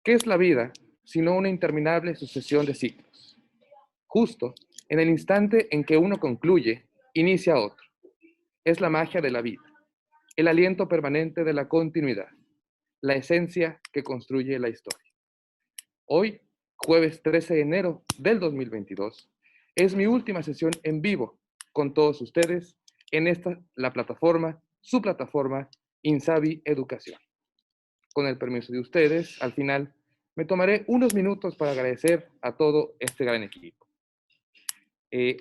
¿Qué es la vida sino una interminable sucesión de ciclos? Justo en el instante en que uno concluye, inicia otro. Es la magia de la vida, el aliento permanente de la continuidad, la esencia que construye la historia. Hoy, jueves 13 de enero del 2022, es mi última sesión en vivo con todos ustedes en la plataforma, su plataforma, Insabi Educación. Con el permiso de ustedes, al final me tomaré unos minutos para agradecer a todo este gran equipo.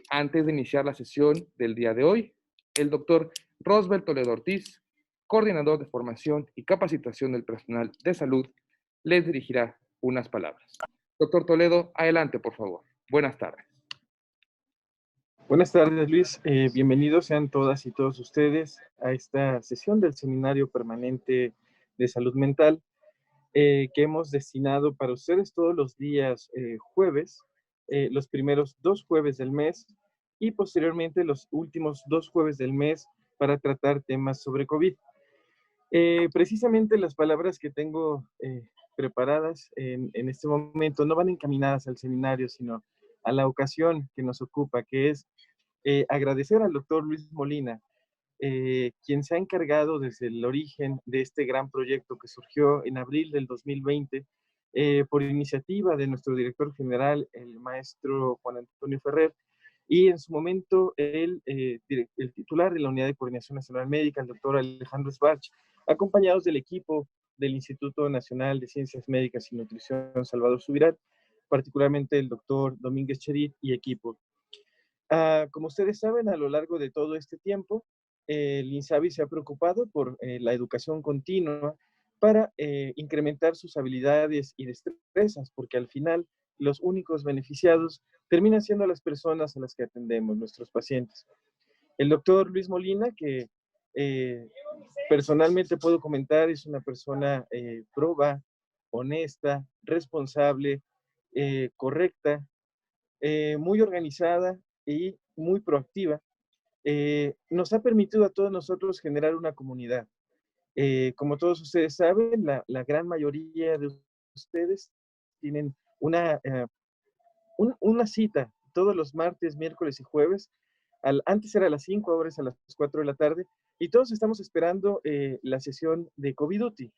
Antes de iniciar la sesión del día de hoy, el doctor Rosbel Toledo Ortiz, coordinador de formación y capacitación del personal de salud, les dirigirá unas palabras. Doctor Toledo, adelante, por favor. Buenas tardes. Buenas tardes, Luis. Bienvenidos sean todas y todos ustedes a esta sesión del Seminario Permanente de Salud Mental que hemos destinado para ustedes todos los días jueves, los primeros 2 jueves del mes y posteriormente los últimos 2 jueves del mes para tratar temas sobre COVID. Precisamente las palabras que tengo preparadas en este momento no van encaminadas al seminario, sino a la ocasión que nos ocupa, que es agradecer al doctor Luis Molina, quien se ha encargado desde el origen de este gran proyecto que surgió en abril del 2020 por iniciativa de nuestro director general, el maestro Juan Antonio Ferrer, y en su momento el titular de la Unidad de Coordinación Nacional Médica, el doctor Alejandro Sbarch, acompañados del equipo del Instituto Nacional de Ciencias Médicas y Nutrición Salvador Subirán, particularmente el doctor Domínguez Cherit y equipo. Como ustedes saben, a lo largo de todo este tiempo, el INSABI se ha preocupado por la educación continua para incrementar sus habilidades y destrezas, porque al final los únicos beneficiados terminan siendo las personas a las que atendemos, nuestros pacientes. El doctor Luis Molina, que personalmente puedo comentar, es una persona proba, honesta, responsable, correcta, muy organizada y muy proactiva, nos ha permitido a todos nosotros generar una comunidad. Como todos ustedes saben, la gran mayoría de ustedes tienen una cita todos los martes, miércoles y jueves. Antes era a las 5, ahora es a las 4 de la tarde, y todos estamos esperando la sesión de COVID Duty.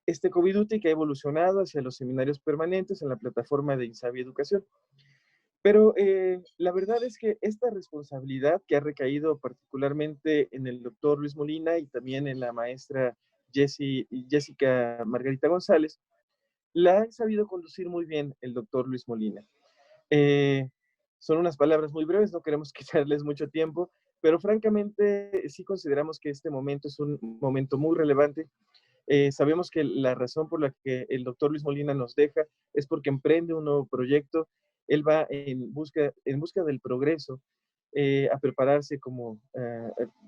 Este COVID Duty que ha evolucionado hacia los seminarios permanentes en la plataforma de Insabi Educación. Pero la verdad es que esta responsabilidad que ha recaído particularmente en el doctor Luis Molina y también en la maestra Jessica Margarita González, la ha sabido conducir muy bien el doctor Luis Molina. Son unas palabras muy breves, no queremos quitarles mucho tiempo, pero francamente sí consideramos que este momento es un momento muy relevante. Sabemos que la razón por la que el doctor Luis Molina nos deja es porque emprende un nuevo proyecto. Él va en busca del progreso, a prepararse como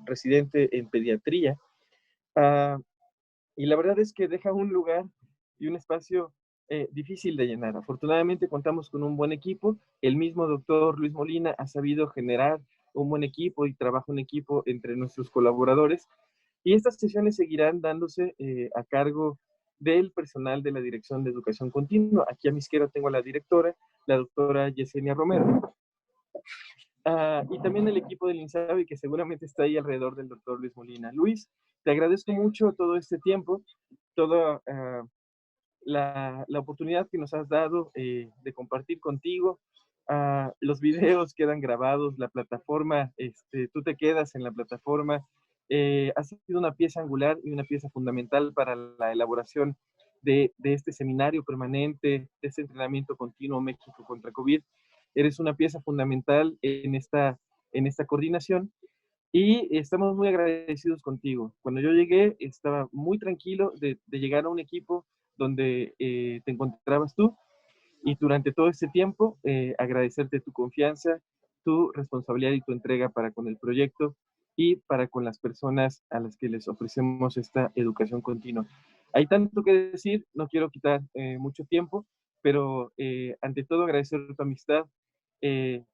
residente en pediatría. Y la verdad es que deja un lugar y un espacio difícil de llenar. Afortunadamente contamos con un buen equipo. El mismo doctor Luis Molina ha sabido generar un buen equipo y trabaja un equipo entre nuestros colaboradores. Y estas sesiones seguirán dándose a cargo del personal de la Dirección de Educación Continua. Aquí a mi izquierda tengo a la directora, la doctora Yesenia Romero. Y también el equipo del INSABI, que seguramente está ahí alrededor del doctor Luis Molina. Luis, te agradezco mucho todo este tiempo, toda la oportunidad que nos has dado de compartir contigo. Los videos quedan grabados, la plataforma, tú te quedas en la plataforma. Ha sido una pieza angular y una pieza fundamental para la elaboración de este seminario permanente, de este entrenamiento continuo México contra COVID. Eres una pieza fundamental en esta coordinación y estamos muy agradecidos contigo. Cuando yo llegué, estaba muy tranquilo de llegar a un equipo donde te encontrabas tú, y durante todo este tiempo agradecerte tu confianza, tu responsabilidad y tu entrega para con el proyecto y para con las personas a las que les ofrecemos esta educación continua. Hay tanto que decir, no quiero quitar mucho tiempo, pero ante todo agradecer tu amistad,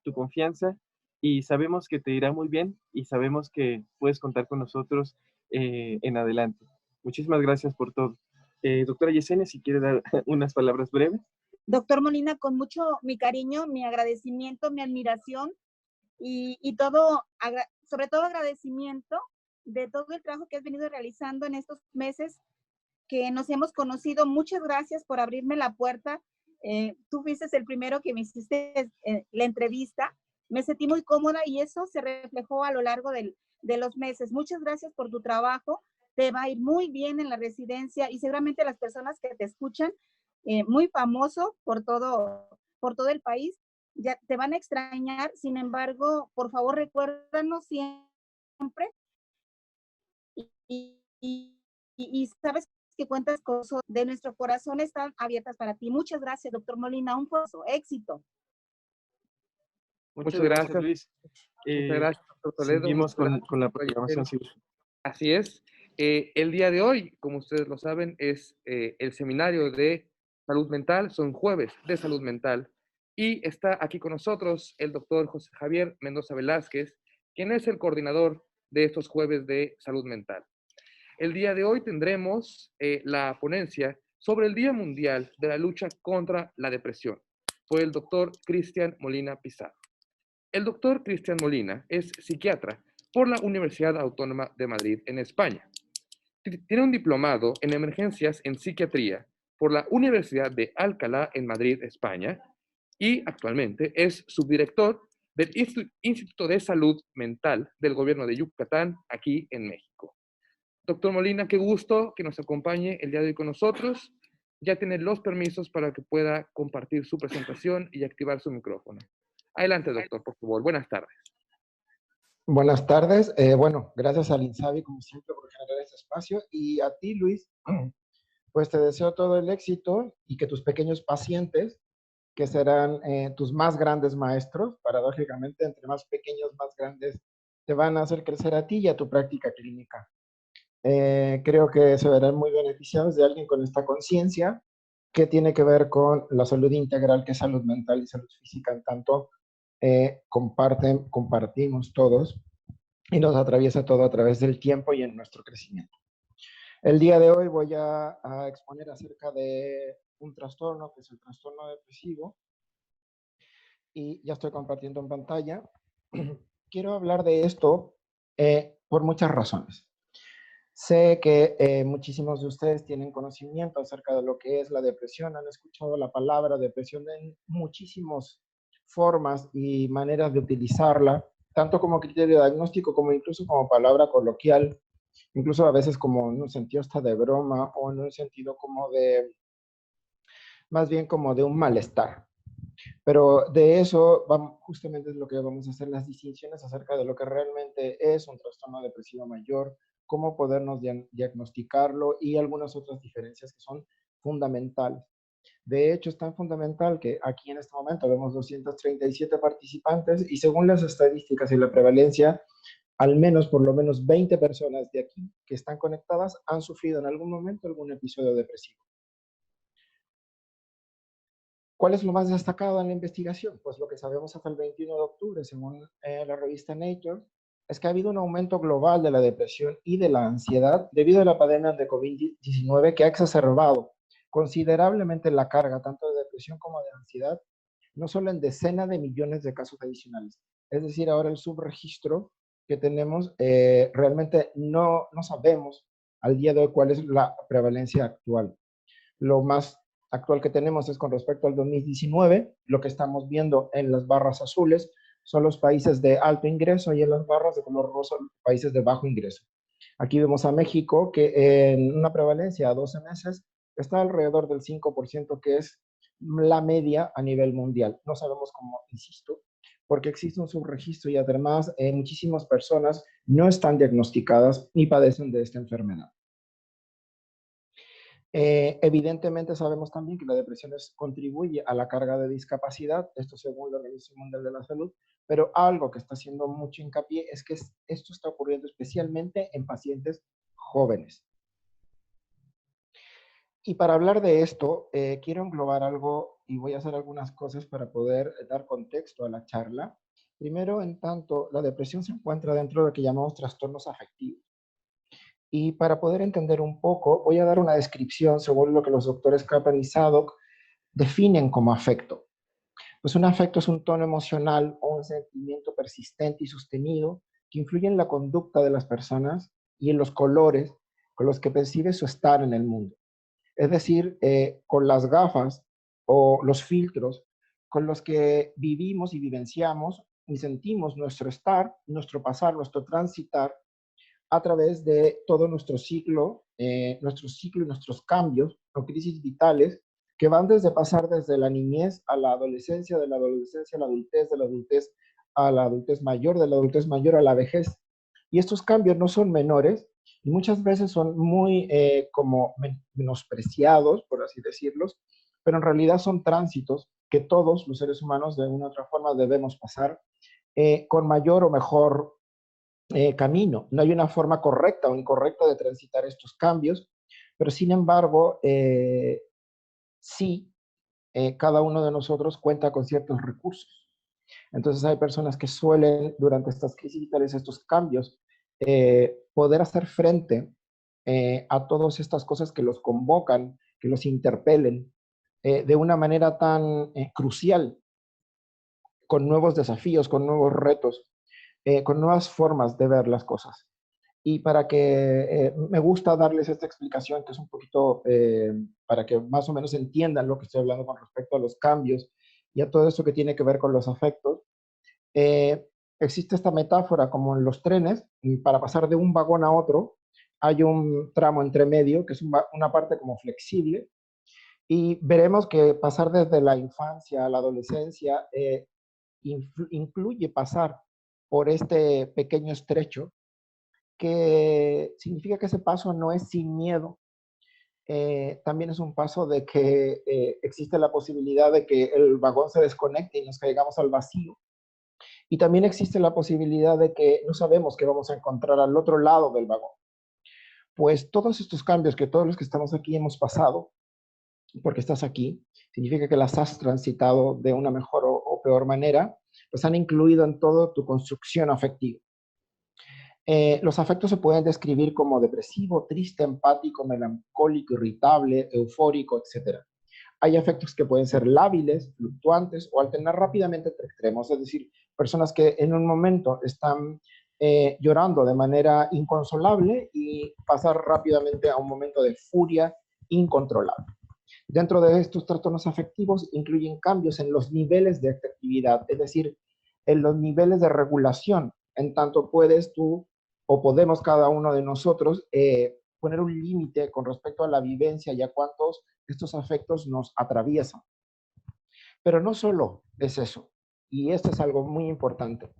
tu confianza, y sabemos que te irá muy bien y sabemos que puedes contar con nosotros en adelante. Muchísimas gracias por todo. Doctora Yesenia, si quiere dar unas palabras breves. Doctor Molina, con mucho mi cariño, mi agradecimiento, mi admiración y todo, sobre todo agradecimiento de todo el trabajo que has venido realizando en estos meses que nos hemos conocido. Muchas gracias por abrirme la puerta. Tú fuiste el primero que me hiciste la entrevista. Me sentí muy cómoda y eso se reflejó a lo largo de los meses. Muchas gracias por tu trabajo. Te va a ir muy bien en la residencia y seguramente las personas que te escuchan, muy famoso por todo el país, ya te van a extrañar. Sin embargo, por favor, recuérdanos siempre y sabes que cuentas con eso de nuestro corazón, están abiertas para ti. Muchas gracias, doctor Molina. Un fuerte éxito. Muchas gracias, Luis. Muchas gracias, doctor Toledo. Seguimos Gracias, con la doctor programación. Así es. El día de hoy, como ustedes lo saben, es el seminario de salud mental. Son jueves de salud mental. Y está aquí con nosotros el doctor José Javier Mendoza Velázquez, quien es el coordinador de estos jueves de salud mental. El día de hoy tendremos la ponencia sobre el Día Mundial de la Lucha contra la Depresión por el doctor Cristian Molina Pizarro. El doctor Cristian Molina es psiquiatra por la Universidad Autónoma de Madrid en España. Tiene un diplomado en emergencias en psiquiatría por la Universidad de Alcalá en Madrid, España, y actualmente es subdirector del Instituto de Salud Mental del Gobierno de Yucatán, aquí en México. Doctor Molina, qué gusto que nos acompañe el día de hoy con nosotros. Ya tiene los permisos para que pueda compartir su presentación y activar su micrófono. Adelante, doctor, por favor. Buenas tardes. Buenas tardes. Bueno, gracias al INSABI, como siempre, por generar este espacio. Y a ti, Luis, pues te deseo todo el éxito y que tus pequeños pacientes, que serán tus más grandes maestros, paradójicamente, entre más pequeños, más grandes, te van a hacer crecer a ti y a tu práctica clínica. Creo que se verán muy beneficiados de alguien con esta conciencia que tiene que ver con la salud integral, que es salud mental y salud física, en tanto compartimos todos y nos atraviesa todo a través del tiempo y en nuestro crecimiento. El día de hoy voy a exponer acerca de un trastorno, que es el trastorno depresivo, y ya estoy compartiendo en pantalla. Quiero hablar de esto por muchas razones. Sé que muchísimos de ustedes tienen conocimiento acerca de lo que es la depresión, han escuchado la palabra depresión en muchísimas formas y maneras de utilizarla, tanto como criterio diagnóstico como incluso como palabra coloquial, incluso a veces como en un sentido hasta de broma o en un sentido como de, más bien como de un malestar. Pero de eso justamente es lo que vamos a hacer, las distinciones acerca de lo que realmente es un trastorno depresivo mayor, cómo podernos diagnosticarlo y algunas otras diferencias que son fundamentales. De hecho, es tan fundamental que aquí en este momento vemos 237 participantes y según las estadísticas y la prevalencia, al menos por lo menos 20 personas de aquí que están conectadas han sufrido en algún momento algún episodio depresivo. ¿Cuál es lo más destacado en la investigación? Pues lo que sabemos hasta el 21 de octubre, según la revista Nature, es que ha habido un aumento global de la depresión y de la ansiedad debido a la pandemia de COVID-19 que ha exacerbado considerablemente la carga tanto de depresión como de ansiedad, no solo en decenas de millones de casos adicionales. Es decir, ahora el subregistro que tenemos, realmente no sabemos al día de hoy cuál es la prevalencia actual. Lo más actual que tenemos es con respecto al 2019, lo que estamos viendo en las barras azules son los países de alto ingreso y en las barras de color rosa países de bajo ingreso. Aquí vemos a México que en una prevalencia a 12 meses está alrededor del 5%, que es la media a nivel mundial. No sabemos cómo, insisto, porque existe un subregistro y además muchísimas personas no están diagnosticadas ni padecen de esta enfermedad. Evidentemente sabemos también que la depresión contribuye a la carga de discapacidad, esto según la Organización Mundial de la Salud, pero algo que está haciendo mucho hincapié es que esto está ocurriendo especialmente en pacientes jóvenes. Y para hablar de esto, quiero englobar algo y voy a hacer algunas cosas para poder dar contexto a la charla. Primero, en tanto, la depresión se encuentra dentro de lo que llamamos trastornos afectivos. Y para poder entender un poco, voy a dar una descripción según lo que los doctores Kaplan y Zadok definen como afecto. Pues un afecto es un tono emocional o un sentimiento persistente y sostenido que influye en la conducta de las personas y en los colores con los que percibe su estar en el mundo. Es decir, con las gafas o los filtros con los que vivimos y vivenciamos y sentimos nuestro estar, nuestro pasar, nuestro transitar a través de todo nuestro ciclo y nuestros cambios o crisis vitales que van desde pasar desde la niñez a la adolescencia, de la adolescencia a la adultez, de la adultez a la adultez mayor, de la adultez mayor a la vejez. Y estos cambios no son menores y muchas veces son muy como menospreciados, por así decirlos, pero en realidad son tránsitos que todos los seres humanos de una u otra forma debemos pasar con mayor o mejor camino. No hay una forma correcta o incorrecta de transitar estos cambios, pero sin embargo, sí, cada uno de nosotros cuenta con ciertos recursos. Entonces hay personas que suelen, durante estas crisis vitales, estos cambios, poder hacer frente a todas estas cosas que los convocan, que los interpelen, de una manera tan crucial, con nuevos desafíos, con nuevos retos, con nuevas formas de ver las cosas. Y para que me gusta darles esta explicación, que es un poquito para que más o menos entiendan lo que estoy hablando con respecto a los cambios y a todo eso que tiene que ver con los afectos. Existe esta metáfora como en los trenes, y para pasar de un vagón a otro, hay un tramo entre medio, que es una parte como flexible, y veremos que pasar desde la infancia a la adolescencia incluye pasar por este pequeño estrecho, que significa que ese paso no es sin miedo. También es un paso de que existe la posibilidad de que el vagón se desconecte y nos caigamos al vacío. Y también existe la posibilidad de que no sabemos qué vamos a encontrar al otro lado del vagón. Pues todos estos cambios que todos los que estamos aquí hemos pasado, porque estás aquí, significa que las has transitado de una mejor o peor manera, pues han incluido en todo tu construcción afectiva. Los afectos se pueden describir como depresivo, triste, empático, melancólico, irritable, eufórico, etc. Hay afectos que pueden ser lábiles, fluctuantes o alternar rápidamente entre extremos, es decir, personas que en un momento están llorando de manera inconsolable y pasar rápidamente a un momento de furia incontrolable. Dentro de estos trastornos afectivos incluyen cambios en los niveles de afectividad, es decir, en los niveles de regulación, en tanto puedes tú o podemos cada uno de nosotros poner un límite con respecto a la vivencia y a cuántos estos afectos nos atraviesan. Pero no solo es eso, y esto es algo muy importante,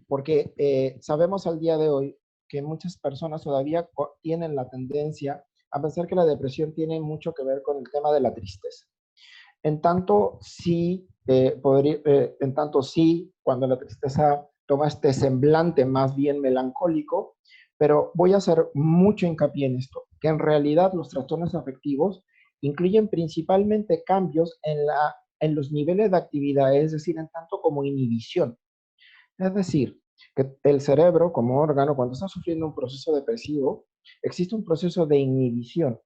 porque sabemos al día de hoy que muchas personas todavía tienen la tendencia a pensar que la depresión tiene mucho que ver con el tema de la tristeza. En tanto sí, cuando la tristeza toma este semblante más bien melancólico, pero voy a hacer mucho hincapié en esto, que en realidad los trastornos afectivos incluyen principalmente cambios en los niveles de actividad, es decir, en tanto como inhibición. Es decir, que el cerebro como órgano, cuando está sufriendo un proceso depresivo, existe un proceso de inhibición.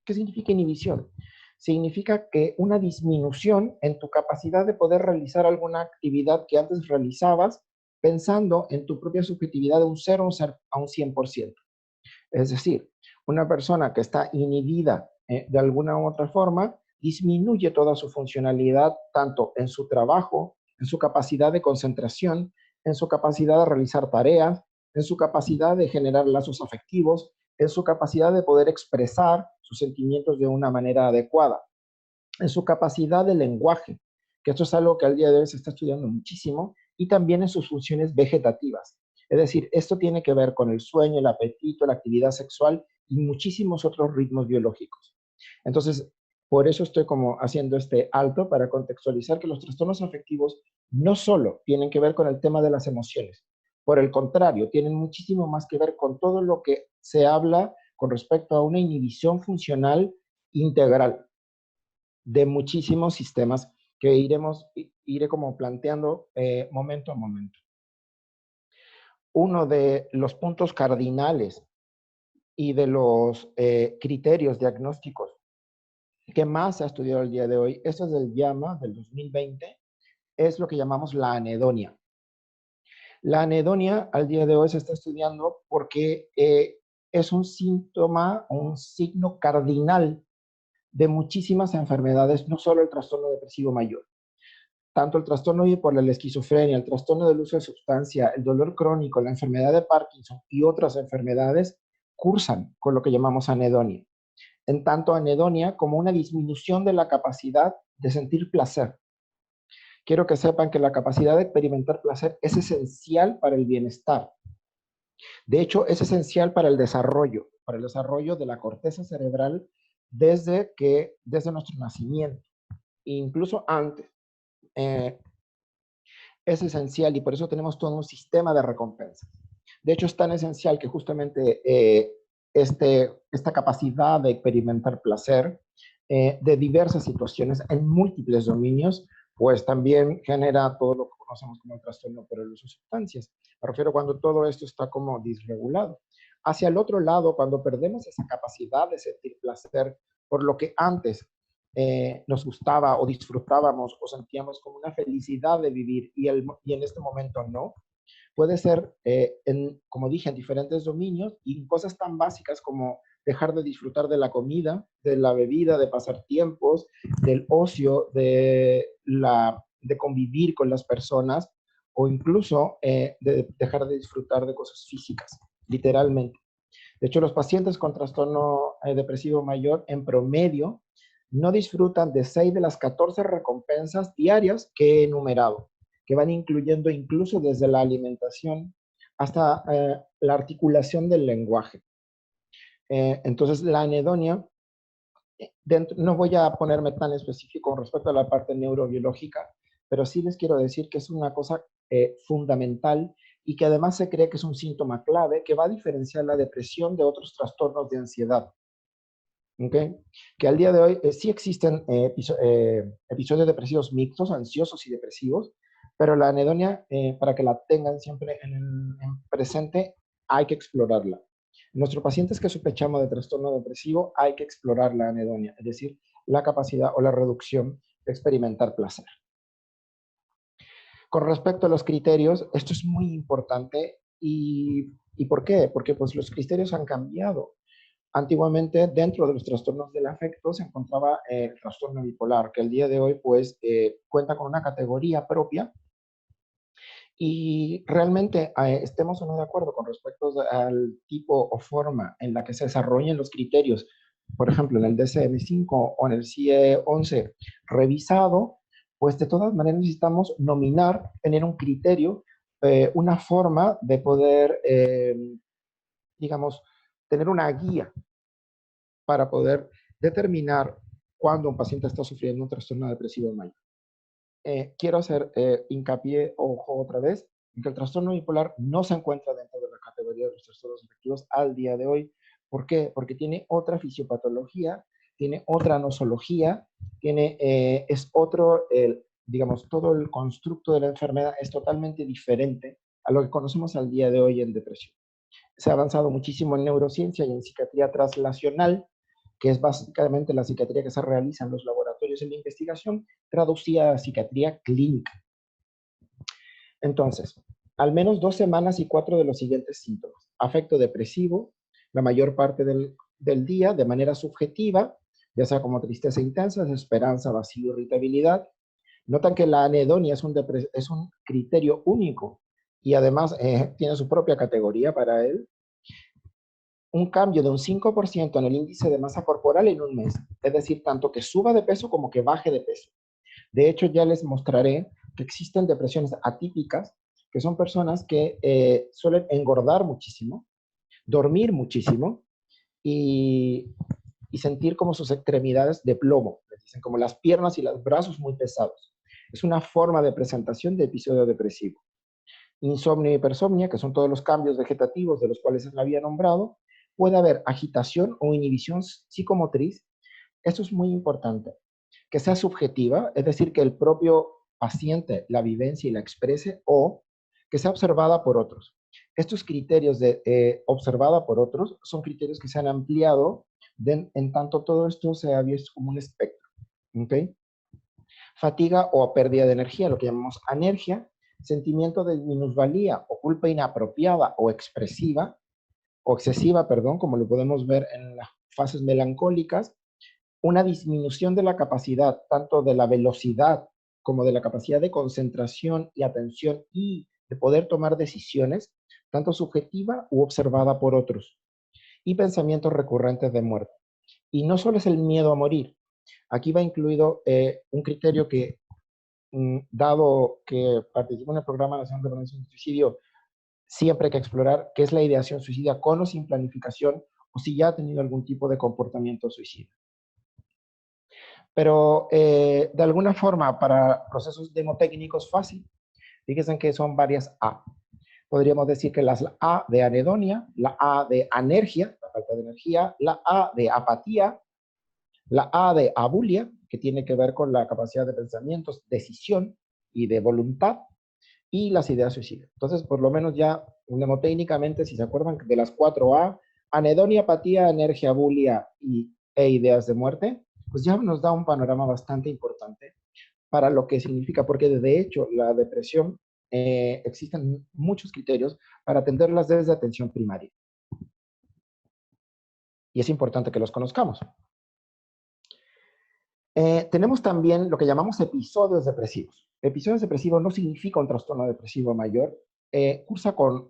¿Qué significa inhibición? Significa que una disminución en tu capacidad de poder realizar alguna actividad que antes realizabas pensando en tu propia subjetividad de un 0 a un 100%. Es decir, una persona que está inhibida de alguna u otra forma disminuye toda su funcionalidad tanto en su trabajo, en su capacidad de concentración, en su capacidad de realizar tareas, en su capacidad de generar lazos afectivos, en su capacidad de poder expresar sus sentimientos de una manera adecuada, en su capacidad de lenguaje, que esto es algo que al día de hoy se está estudiando muchísimo, y también en sus funciones vegetativas. Es decir, esto tiene que ver con el sueño, el apetito, la actividad sexual y muchísimos otros ritmos biológicos. Entonces, por eso estoy como haciendo este alto para contextualizar que los trastornos afectivos no solo tienen que ver con el tema de las emociones, por el contrario, tienen muchísimo más que ver con todo lo que se habla con respecto a una inhibición funcional integral de muchísimos sistemas que iré como planteando momento a momento. Uno de los puntos cardinales y de los criterios diagnósticos que más se ha estudiado el día de hoy, esto es del JAMA del 2020, es lo que llamamos la anedonia. La anedonia al día de hoy se está estudiando porque es un síntoma, un signo cardinal de muchísimas enfermedades, no solo el trastorno depresivo mayor. Tanto el trastorno bipolar, la esquizofrenia, el trastorno del uso de sustancia, el dolor crónico, la enfermedad de Parkinson y otras enfermedades cursan con lo que llamamos anedonia. En tanto, anedonia como una disminución de la capacidad de sentir placer. Quiero que sepan que la capacidad de experimentar placer es esencial para el bienestar. De hecho, es esencial para el desarrollo de la corteza cerebral desde nuestro nacimiento, incluso antes. Es esencial y por eso tenemos todo un sistema de recompensas. De hecho, es tan esencial que justamente esta capacidad de experimentar placer de diversas situaciones en múltiples dominios, pues también genera todo lo que conocemos como el trastorno por el uso de sustancias. Me refiero cuando todo esto está como disregulado. Hacia el otro lado, cuando perdemos esa capacidad de sentir placer por lo que antes nos gustaba o disfrutábamos o sentíamos como una felicidad de vivir y en este momento no, puede ser, como dije, en diferentes dominios y en cosas tan básicas como dejar de disfrutar de la comida, de la bebida, de pasar tiempos, del ocio, de convivir con las personas o incluso de dejar de disfrutar de cosas físicas, literalmente. De hecho, los pacientes con trastorno depresivo mayor en promedio no disfrutan de 6 de las 14 recompensas diarias que he enumerado, que van incluyendo incluso desde la alimentación hasta la articulación del lenguaje. Entonces, la anedonia, no voy a ponerme tan específico con respecto a la parte neurobiológica, pero sí les quiero decir que es una cosa fundamental y que además se cree que es un síntoma clave que va a diferenciar la depresión de otros trastornos de ansiedad. ¿Okay? Que al día de hoy sí existen episodios depresivos mixtos, ansiosos y depresivos, pero la anedonia, para que la tengan siempre en presente, hay que explorarla. En nuestros pacientes que sospechamos de trastorno depresivo, hay que explorar la anedonia, es decir, la capacidad o la reducción de experimentar placer. Con respecto a los criterios, esto es muy importante. ¿Y por qué? Porque pues, los criterios han cambiado. Antiguamente, dentro de los trastornos del afecto, se encontraba el trastorno bipolar, que el día de hoy, pues, cuenta con una categoría propia. Y realmente, estemos o no de acuerdo con respecto al tipo o forma en la que se desarrollen los criterios, por ejemplo, en el DSM-5 o en el CIE-11 revisado, pues de todas maneras necesitamos nominar, tener un criterio, una forma de poder, digamos, tener una guía para poder determinar cuándo un paciente está sufriendo un trastorno depresivo mayor. Quiero hacer hincapié, ojo otra vez, en que el trastorno bipolar no se encuentra dentro de la categoría de los trastornos afectivos al día de hoy. ¿Por qué? Porque tiene otra fisiopatología, tiene otra nosología, es otro, digamos, todo el constructo de la enfermedad es totalmente diferente a lo que conocemos al día de hoy en depresión. Se ha avanzado muchísimo en neurociencia y en psiquiatría translacional, que es básicamente la psiquiatría que se realiza en los laboratorios de investigación, traducida a psiquiatría clínica. Entonces, al menos 2 semanas y 4 de los siguientes síntomas. Afecto depresivo, la mayor parte del día, de manera subjetiva, ya sea como tristeza intensa, desesperanza, vacío, irritabilidad. Notan que la anedonia es un criterio único y además tiene su propia categoría para él. Un cambio de un 5% en el índice de masa corporal en un mes, es decir, tanto que suba de peso como que baje de peso. De hecho, ya les mostraré que existen depresiones atípicas, que son personas que suelen engordar muchísimo, dormir muchísimo y sentir como sus extremidades de plomo, les dicen como las piernas y los brazos muy pesados. Es una forma de presentación de episodio depresivo. Insomnio y hipersomnia, que son todos los cambios vegetativos de los cuales se había nombrado. Puede haber agitación o inhibición psicomotriz. Esto es muy importante. Que sea subjetiva, es decir, que el propio paciente la vivencia y la exprese, o que sea observada por otros. Estos criterios de observada por otros son criterios que se han ampliado en tanto todo esto se ha visto como un espectro. ¿Okay? Fatiga o pérdida de energía, lo que llamamos anergia, sentimiento de minusvalía o culpa inapropiada o expresiva, o excesiva, perdón, como lo podemos ver en las fases melancólicas, una disminución de la capacidad, tanto de la velocidad como de la capacidad de concentración y atención y de poder tomar decisiones, tanto subjetiva u observada por otros, y pensamientos recurrentes de muerte. Y no solo es el miedo a morir, aquí va incluido un criterio que, dado que participo en el Programa Nacional de Prevención del Suicidio, siempre hay que explorar qué es la ideación suicida con o sin planificación, o si ya ha tenido algún tipo de comportamiento suicida. Pero de alguna forma, para procesos demotécnicos fácil, fíjense que son varias A. Podríamos decir que la A de anedonia, la A de anergia, la falta de energía, la A de apatía, la A de abulia, que tiene que ver con la capacidad de pensamientos, decisión y de voluntad, y las ideas suicidas. Entonces, por lo menos ya mnemotécnicamente, si se acuerdan de las 4A, anedonia, apatía, anergia, abulia e ideas de muerte, pues ya nos da un panorama bastante importante para lo que significa, porque de hecho la depresión, existen muchos criterios para atenderlas desde atención primaria. Y es importante que los conozcamos. Tenemos también lo que llamamos episodios depresivos. Episodios depresivos no significa un trastorno depresivo mayor, cursa con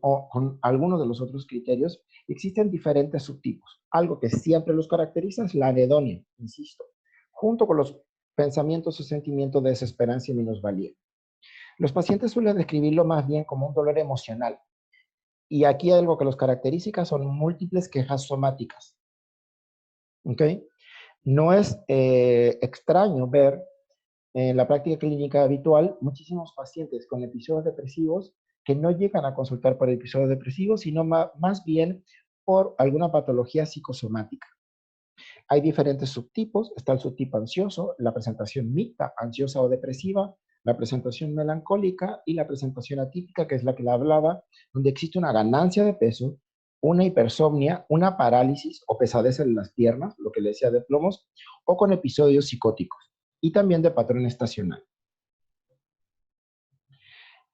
algunos de los otros criterios. Existen diferentes subtipos. Algo que siempre los caracteriza es la anedonia, insisto, junto con los pensamientos o sentimientos de desesperanza y minusvalía. Los pacientes suelen describirlo más bien como un dolor emocional. Y aquí algo que los caracteriza son múltiples quejas somáticas. ¿Ok? No es extraño ver en la práctica clínica habitual muchísimos pacientes con episodios depresivos que no llegan a consultar por episodios depresivos, sino más bien por alguna patología psicosomática. Hay diferentes subtipos. Está el subtipo ansioso, la presentación mixta, ansiosa o depresiva, la presentación melancólica y la presentación atípica, que es la que le hablaba, donde existe una ganancia de peso, una hipersomnia, una parálisis o pesadez en las piernas, lo que le decía de plomos, o con episodios psicóticos, y también de patrón estacional.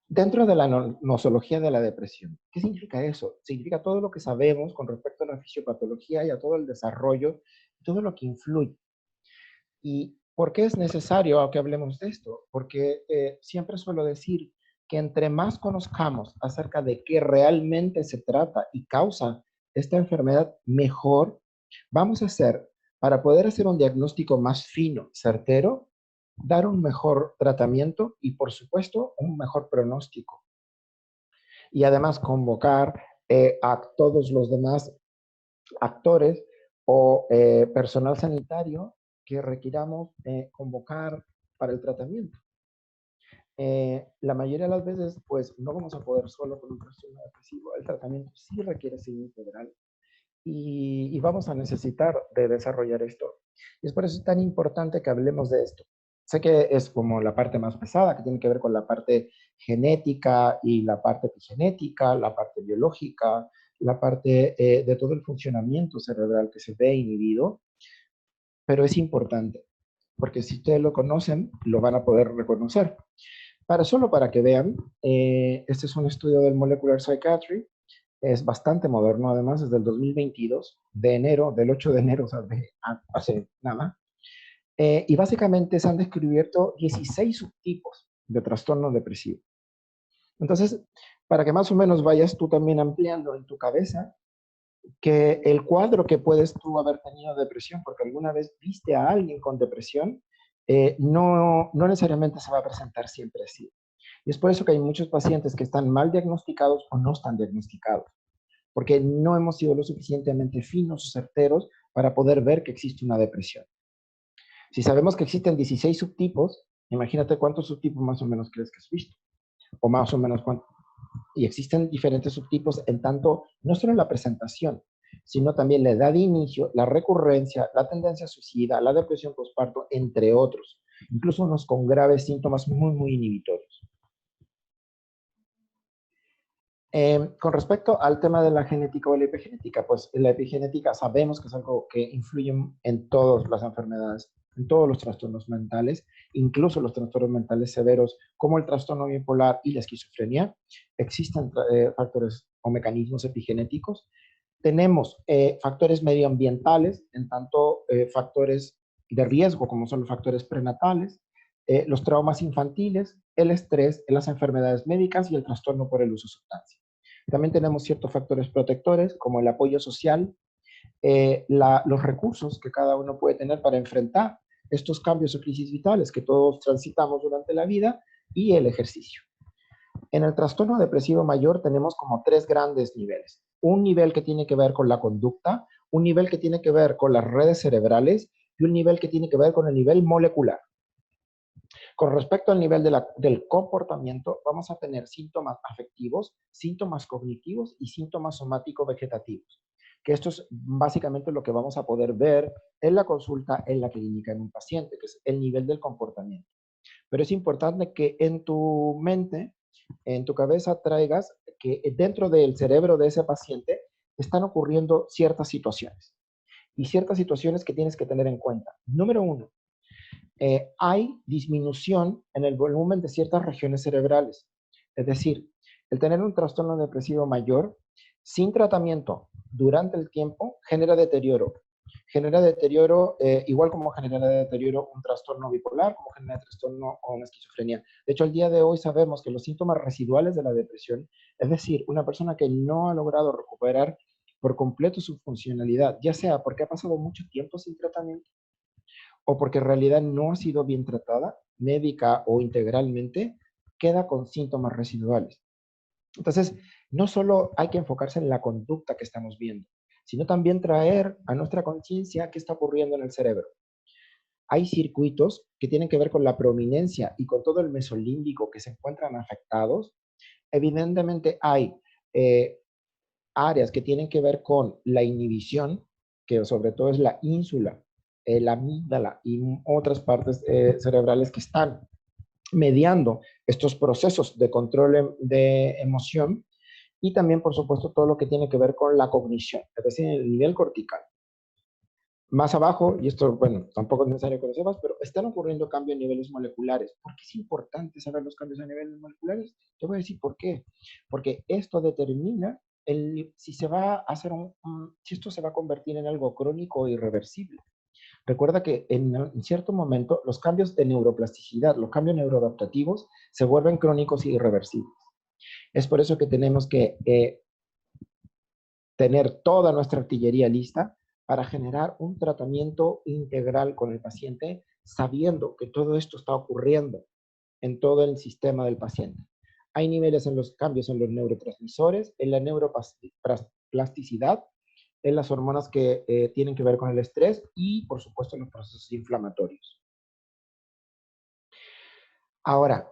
Dentro de la nosología de la depresión, ¿qué significa eso? Significa todo lo que sabemos con respecto a la fisiopatología y a todo el desarrollo, todo lo que influye. ¿Y por qué es necesario que hablemos de esto? Porque siempre suelo decir que entre más conozcamos acerca de qué realmente se trata y causa esta enfermedad, mejor vamos a hacer para poder hacer un diagnóstico más fino, certero, dar un mejor tratamiento y, por supuesto, un mejor pronóstico. Y además convocar a todos los demás actores o personal sanitario que requiramos convocar para el tratamiento. La mayoría de las veces, pues, no vamos a poder solo con un trastorno depresivo. El tratamiento sí requiere ser integral y vamos a necesitar de desarrollar esto. Y es por eso tan importante que hablemos de esto. Sé que es como la parte más pesada, que tiene que ver con la parte genética y la parte epigenética, la parte biológica, la parte de todo el funcionamiento cerebral que se ve inhibido, pero es importante, porque si ustedes lo conocen, lo van a poder reconocer. Solo para que vean, este es un estudio del Molecular Psychiatry, es bastante moderno, además, es del 2022, de enero, del 8 de enero, o sea, hace nada. Y básicamente se han descubierto 16 subtipos de trastorno depresivo. Entonces, para que más o menos vayas tú también ampliando en tu cabeza que el cuadro que puedes tú haber tenido depresión, porque alguna vez viste a alguien con depresión, no necesariamente se va a presentar siempre así. Y es por eso que hay muchos pacientes que están mal diagnosticados o no están diagnosticados, porque no hemos sido lo suficientemente finos o certeros para poder ver que existe una depresión. Si sabemos que existen 16 subtipos, imagínate cuántos subtipos más o menos crees que has visto, o más o menos cuánto. Y existen diferentes subtipos en tanto, no solo la presentación, sino también la edad de inicio, la recurrencia, la tendencia suicida, la depresión postparto, entre otros. Incluso unos con graves síntomas muy, muy inhibitorios. Con respecto al tema de la genética o la epigenética, pues la epigenética sabemos que es algo que influye en todas las enfermedades, en todos los trastornos mentales, incluso los trastornos mentales severos, como el trastorno bipolar y la esquizofrenia. Existen factores o mecanismos epigenéticos. Tenemos factores medioambientales, en tanto factores de riesgo, como son los factores prenatales, los traumas infantiles, el estrés, las enfermedades médicas y el trastorno por el uso de sustancias. También tenemos ciertos factores protectores, como el apoyo social, los recursos que cada uno puede tener para enfrentar estos cambios o crisis vitales que todos transitamos durante la vida, y el ejercicio. En el trastorno depresivo mayor tenemos como 3 grandes niveles. Un nivel que tiene que ver con la conducta, un nivel que tiene que ver con las redes cerebrales y un nivel que tiene que ver con el nivel molecular. Con respecto al nivel del comportamiento, vamos a tener síntomas afectivos, síntomas cognitivos y síntomas somático-vegetativos, que esto es básicamente lo que vamos a poder ver en la consulta, en la clínica, en un paciente, que es el nivel del comportamiento. Pero es importante que en tu mente, en tu cabeza, traigas que dentro del cerebro de ese paciente están ocurriendo ciertas situaciones. Y ciertas situaciones que tienes que tener en cuenta. Número 1, hay disminución en el volumen de ciertas regiones cerebrales. Es decir, el tener un trastorno depresivo mayor, sin tratamiento durante el tiempo, genera deterioro. Genera deterioro, igual como genera deterioro un trastorno bipolar, como genera trastorno o una esquizofrenia. De hecho, al día de hoy sabemos que los síntomas residuales de la depresión, es decir, una persona que no ha logrado recuperar por completo su funcionalidad, ya sea porque ha pasado mucho tiempo sin tratamiento, o porque en realidad no ha sido bien tratada, médica o integralmente, queda con síntomas residuales. Entonces, no solo hay que enfocarse en la conducta que estamos viendo, sino también traer a nuestra conciencia qué está ocurriendo en el cerebro. Hay circuitos que tienen que ver con la prominencia y con todo el mesolímbico que se encuentran afectados. Evidentemente hay áreas que tienen que ver con la inhibición, que sobre todo es la ínsula, la amígdala y otras partes cerebrales que están mediando estos procesos de control de emoción, y también, por supuesto, todo lo que tiene que ver con la cognición, es decir, el nivel cortical. Más abajo, y esto, bueno, tampoco es necesario que lo sepas, pero están ocurriendo cambios a niveles moleculares. ¿Por qué es importante saber los cambios a niveles moleculares? Te voy a decir por qué. Porque esto determina si se va a hacer si esto se va a convertir en algo crónico o irreversible. Recuerda que en cierto momento los cambios de neuroplasticidad, los cambios neuroadaptativos, se vuelven crónicos e irreversibles. Es por eso que tenemos que tener toda nuestra artillería lista para generar un tratamiento integral con el paciente, sabiendo que todo esto está ocurriendo en todo el sistema del paciente. Hay niveles en los cambios en los neurotransmisores, en la neuroplasticidad, en las hormonas que tienen que ver con el estrés y, por supuesto, en los procesos inflamatorios. Ahora,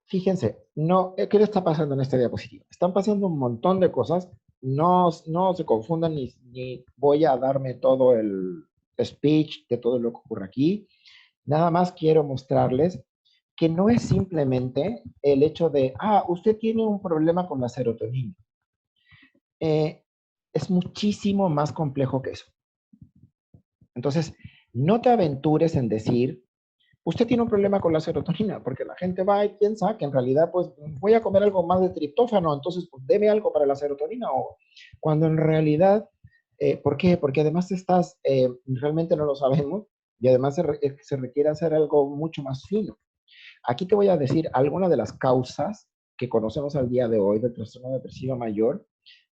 fíjense, ¿qué le está pasando en esta diapositiva? Están pasando un montón de cosas. No se confundan ni voy a darme todo el speech de todo lo que ocurre aquí. Nada más quiero mostrarles que no es simplemente el hecho de, usted tiene un problema con la serotonina. Es muchísimo más complejo que eso. Entonces, no te aventures en decir, usted tiene un problema con la serotonina, porque la gente va y piensa que en realidad, pues, voy a comer algo más de triptófano, entonces, pues, deme algo para la serotonina, o cuando en realidad, ¿por qué? Porque además realmente no lo sabemos, y además se requiere hacer algo mucho más fino. Aquí te voy a decir algunas de las causas que conocemos al día de hoy del trastorno depresivo mayor,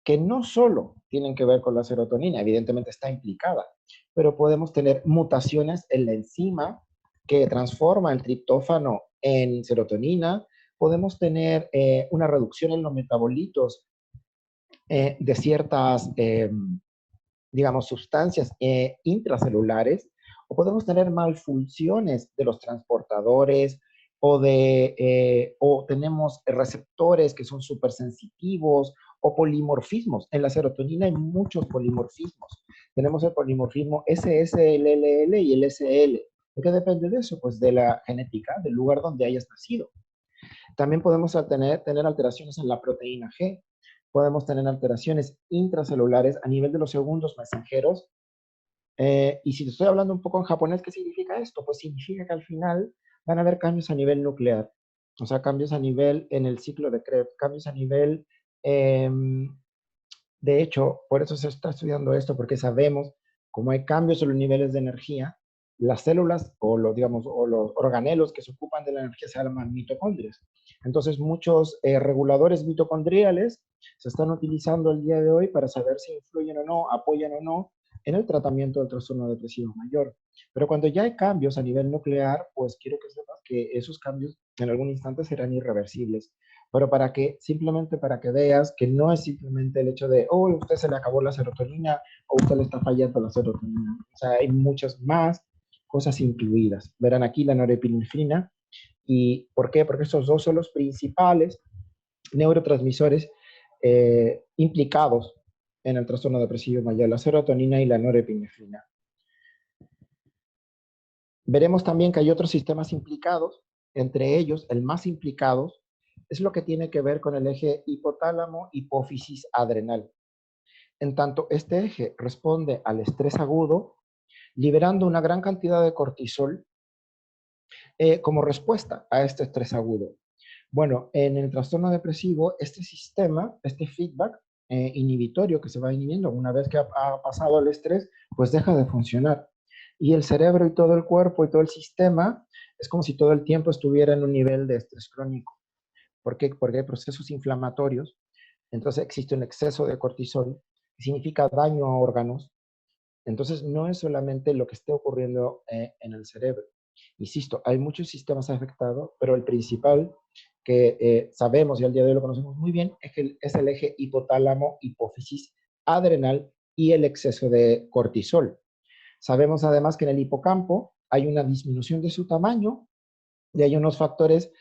que no solo tienen que ver con la serotonina, evidentemente está implicada, pero podemos tener mutaciones en la enzima que transforma el triptófano en serotonina, podemos tener una reducción en los metabolitos de ciertas, digamos, sustancias intracelulares, o podemos tener malfunciones de los transportadores, o tenemos receptores que son súper sensitivos, o polimorfismos. En la serotonina hay muchos polimorfismos. Tenemos el polimorfismo SSLL y el SL. ¿De qué depende de eso? Pues de la genética, del lugar donde hayas nacido. También podemos tener alteraciones en la proteína G. podemos tener alteraciones intracelulares a nivel de los segundos mensajeros. Y si te estoy hablando un poco en japonés, ¿qué significa esto? Pues significa que al final van a haber cambios a nivel nuclear, o sea, cambios a nivel en el ciclo de Krebs, cambios a nivel, de hecho, por eso se está estudiando esto, porque sabemos, como hay cambios en los niveles de energía, las células o los, digamos, o los organelos que se ocupan de la energía se llaman mitocondrias. Entonces, muchos reguladores mitocondriales se están utilizando el día de hoy para saber si influyen o no, apoyan o no en el tratamiento del trastorno depresivo mayor. Pero cuando ya hay cambios a nivel nuclear, pues quiero que sepas que esos cambios en algún instante serán irreversibles. Pero para que, simplemente para que veas que no es simplemente el hecho de, oh, a usted se le acabó la serotonina o a usted le está fallando la serotonina. O sea, hay muchas más cosas incluidas. Verán aquí la norepinefrina. ¿Y por qué? Porque estos dos son los principales neurotransmisores implicados en el trastorno depresivo mayor, la serotonina y la norepinefrina. Veremos también que hay otros sistemas implicados, entre ellos el más implicado es lo que tiene que ver con el eje hipotálamo-hipófisis adrenal. En tanto, este eje responde al estrés agudo, liberando una gran cantidad de cortisol como respuesta a este estrés agudo. Bueno, en el trastorno depresivo, este sistema, este feedback inhibitorio que se va inhibiendo una vez que ha pasado el estrés, pues deja de funcionar. Y el cerebro y todo el cuerpo y todo el sistema es como si todo el tiempo estuviera en un nivel de estrés crónico. ¿Por qué? Porque hay procesos inflamatorios. Entonces existe un exceso de cortisol, que significa daño a órganos. Entonces no es solamente lo que esté ocurriendo en el cerebro. Insisto, hay muchos sistemas afectados, pero el principal que sabemos y al día de hoy lo conocemos muy bien es el eje hipotálamo-hipófisis adrenal y el exceso de cortisol. Sabemos además que en el hipocampo hay una disminución de su tamaño y hay unos factores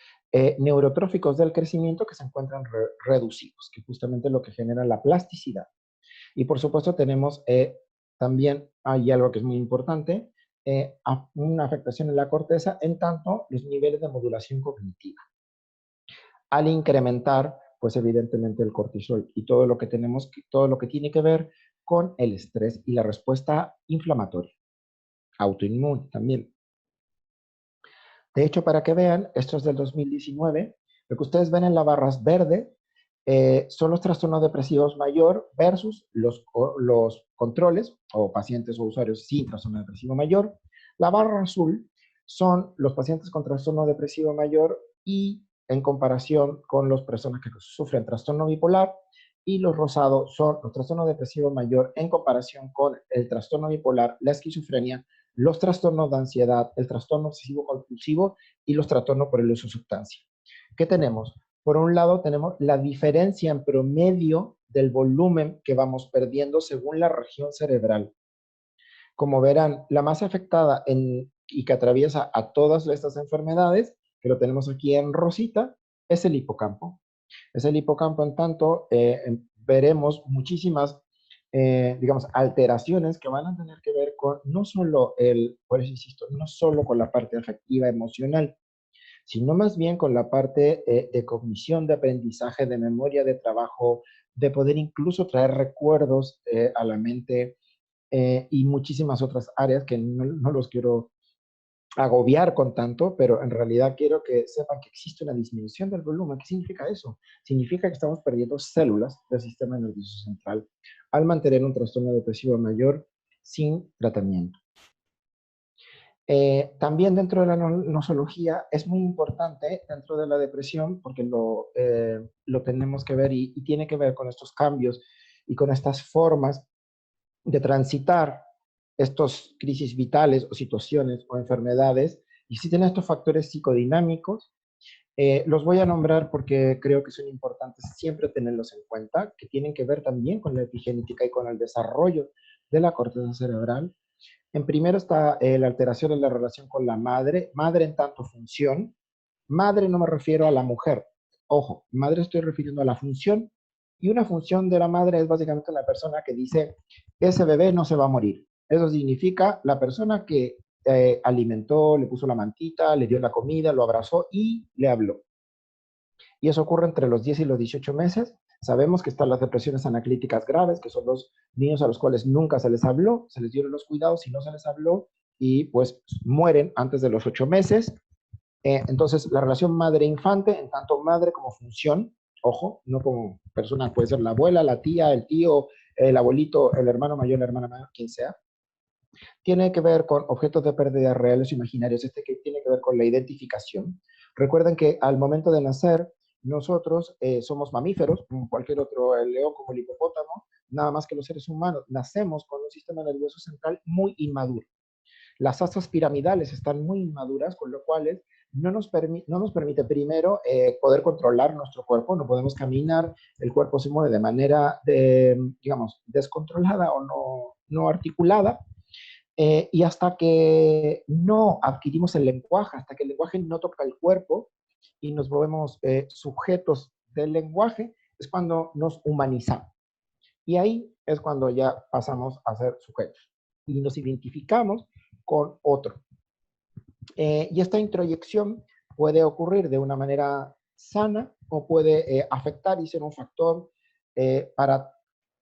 neurotróficos del crecimiento que se encuentran reducidos, que justamente es lo que genera la plasticidad. Y por supuesto tenemos también, hay algo que es muy importante, una afectación en la corteza, en tanto los niveles de modulación cognitiva. Al incrementar, pues evidentemente el cortisol y todo lo que tenemos, todo lo que tiene que ver con el estrés y la respuesta inflamatoria, autoinmune también. De hecho, para que vean, esto es del 2019, lo que ustedes ven en la barra verde son los trastornos depresivos mayor versus los controles o pacientes o usuarios sin trastorno depresivo mayor. La barra azul son los pacientes con trastorno depresivo mayor y en comparación con las personas que sufren trastorno bipolar, y los rosados son los trastornos depresivos mayor en comparación con el trastorno bipolar, la esquizofrenia, los trastornos de ansiedad, el trastorno obsesivo compulsivo y los trastornos por el uso de sustancia. ¿Qué tenemos? Por un lado tenemos la diferencia en promedio del volumen que vamos perdiendo según la región cerebral. Como verán, la más afectada y que atraviesa a todas estas enfermedades, que lo tenemos aquí en rosita, es el hipocampo. Es el hipocampo, en tanto, veremos muchísimas, digamos, alteraciones que van a tener que ver con, no solo por eso insisto, no solo con la parte afectiva, emocional, sino más bien con la parte de cognición, de aprendizaje, de memoria, de trabajo, de poder incluso traer recuerdos a la mente y muchísimas otras áreas que no los quiero agobiar con tanto, pero en realidad quiero que sepan que existe una disminución del volumen. ¿Qué significa eso? Significa que estamos perdiendo células del sistema nervioso central al mantener un trastorno depresivo mayor sin tratamiento. También dentro de la nosología es muy importante dentro de la depresión, porque lo tenemos que ver y tiene que ver con estos cambios y con estas formas de transitar estos crisis vitales o situaciones o enfermedades. Y existen estos factores psicodinámicos, los voy a nombrar porque creo que son importantes siempre tenerlos en cuenta, que tienen que ver también con la epigenética y con el desarrollo de la corteza cerebral. En primero está la alteración en la relación con la madre, madre en tanto función. Madre no me refiero a la mujer, ojo, madre estoy refiriendo a la función, y una función de la madre es básicamente la persona que dice, ese bebé no se va a morir. Eso significa la persona que alimentó, le puso la mantita, le dio la comida, lo abrazó y le habló. Y eso ocurre entre los 10 y los 18 meses Sabemos que están las depresiones anaclíticas graves, que son los niños a los cuales nunca se les habló, se les dieron los cuidados y no se les habló, y pues mueren antes de los 8 meses. Entonces, la relación madre-infante, en tanto madre como función, ojo, no como persona, puede ser la abuela, la tía, el tío, el abuelito, el hermano mayor, la hermana mayor, quien sea, tiene que ver con objetos de pérdida reales o imaginarios, que tiene que ver con la identificación. Recuerden que al momento de nacer, nosotros somos mamíferos, como cualquier otro, el león, como el hipopótamo, nada más que los seres humanos, nacemos con un sistema nervioso central muy inmaduro. Las asas piramidales están muy inmaduras, con lo cual no nos permite primero poder controlar nuestro cuerpo, no podemos caminar, el cuerpo se mueve de manera, digamos, descontrolada o no articulada, y hasta que no adquirimos el lenguaje, hasta que el lenguaje no toca el cuerpo y nos volvemos sujetos del lenguaje, es cuando nos humanizamos. Y ahí es cuando ya pasamos a ser sujetos y nos identificamos con otro. Y esta introyección puede ocurrir de una manera sana o puede afectar y ser un factor para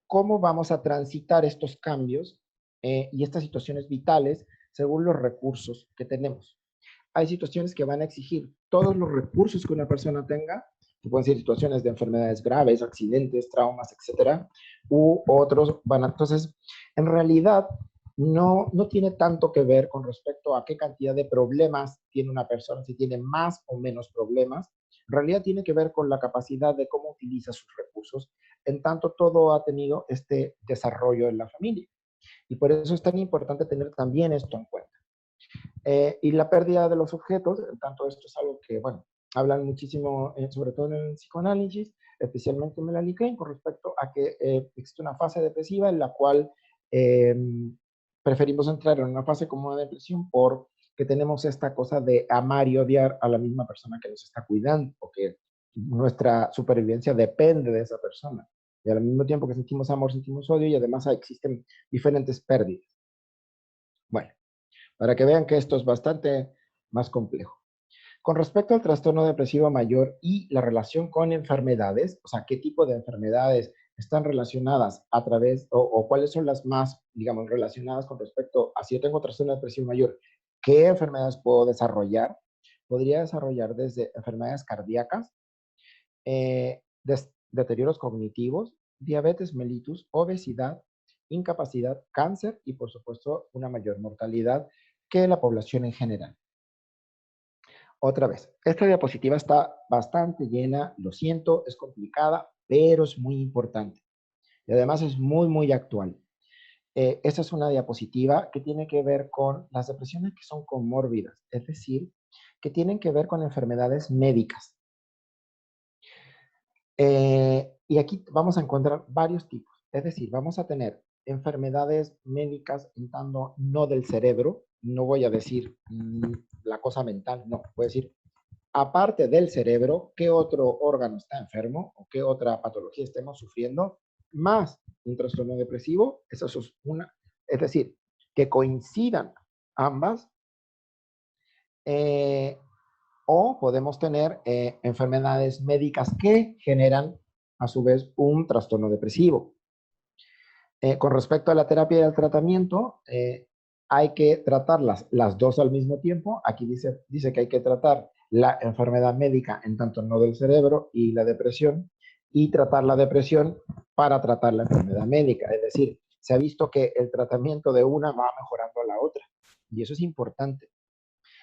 cómo vamos a transitar estos cambios y estas situaciones vitales según los recursos que tenemos. Hay situaciones que van a exigir todos los recursos que una persona tenga, que pueden ser situaciones de enfermedades graves, accidentes, traumas, etcétera, u otros van a... Entonces, en realidad, no tiene tanto que ver con respecto a qué cantidad de problemas tiene una persona, si tiene más o menos problemas. En realidad tiene que ver con la capacidad de cómo utiliza sus recursos, en tanto todo ha tenido este desarrollo en la familia. Y por eso es tan importante tener también esto en cuenta. Y la pérdida de los objetos, tanto esto es algo que, bueno, hablan muchísimo, sobre todo en el psicoanálisis, especialmente en Melanie Klein, con respecto a que existe una fase depresiva en la cual preferimos entrar en una fase como de depresión porque tenemos esta cosa de amar y odiar a la misma persona que nos está cuidando, porque nuestra supervivencia depende de esa persona. Y al mismo tiempo que sentimos amor, sentimos odio, y además existen diferentes pérdidas. Bueno, para que vean que esto es bastante más complejo. Con respecto al trastorno depresivo mayor y la relación con enfermedades, o sea, qué tipo de enfermedades están relacionadas a través, o cuáles son las más, digamos, relacionadas con respecto a si yo tengo trastorno depresivo mayor, qué enfermedades puedo desarrollar. Podría desarrollar desde enfermedades cardíacas, deterioros cognitivos, diabetes mellitus, obesidad, incapacidad, cáncer y, por supuesto, una mayor mortalidad que la población en general. Otra vez, esta diapositiva está bastante llena, lo siento, es complicada, pero es muy importante. Y además es muy, muy actual. Esta es una diapositiva que tiene que ver con las depresiones que son comórbidas, es decir, que tienen que ver con enfermedades médicas. Y aquí vamos a encontrar varios tipos. Es decir, vamos a tener enfermedades médicas en tanto no del cerebro, no voy a decir la cosa mental, no, voy a decir, aparte del cerebro, ¿qué otro órgano está enfermo o qué otra patología estemos sufriendo? Más un trastorno depresivo, eso es una, es decir, que coincidan ambas, o podemos tener enfermedades médicas que generan a su vez un trastorno depresivo. Con respecto a la terapia y al tratamiento, hay que tratarlas las dos al mismo tiempo. Aquí dice que hay que tratar la enfermedad médica en tanto no del cerebro y la depresión, y tratar la depresión para tratar la enfermedad médica. Es decir, se ha visto que el tratamiento de una va mejorando a la otra, y eso es importante.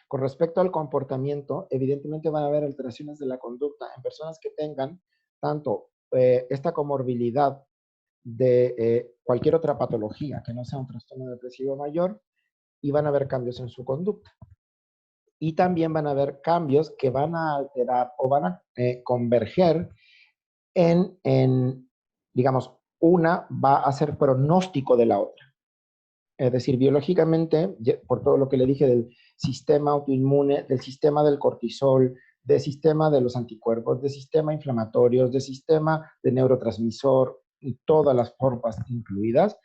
Con respecto al comportamiento, evidentemente van a haber alteraciones de la conducta en personas que tengan tanto esta comorbilidad de cualquier otra patología que no sea un trastorno depresivo mayor, y van a haber cambios en su conducta. Y también van a haber cambios que van a alterar o van a converger en, digamos, una va a ser pronóstico de la otra. Es decir, biológicamente, por todo lo que le dije del sistema autoinmune, del sistema del cortisol, del sistema de los anticuerpos, del sistema inflamatorio, del sistema de neurotransmisor y todas las formas incluidas,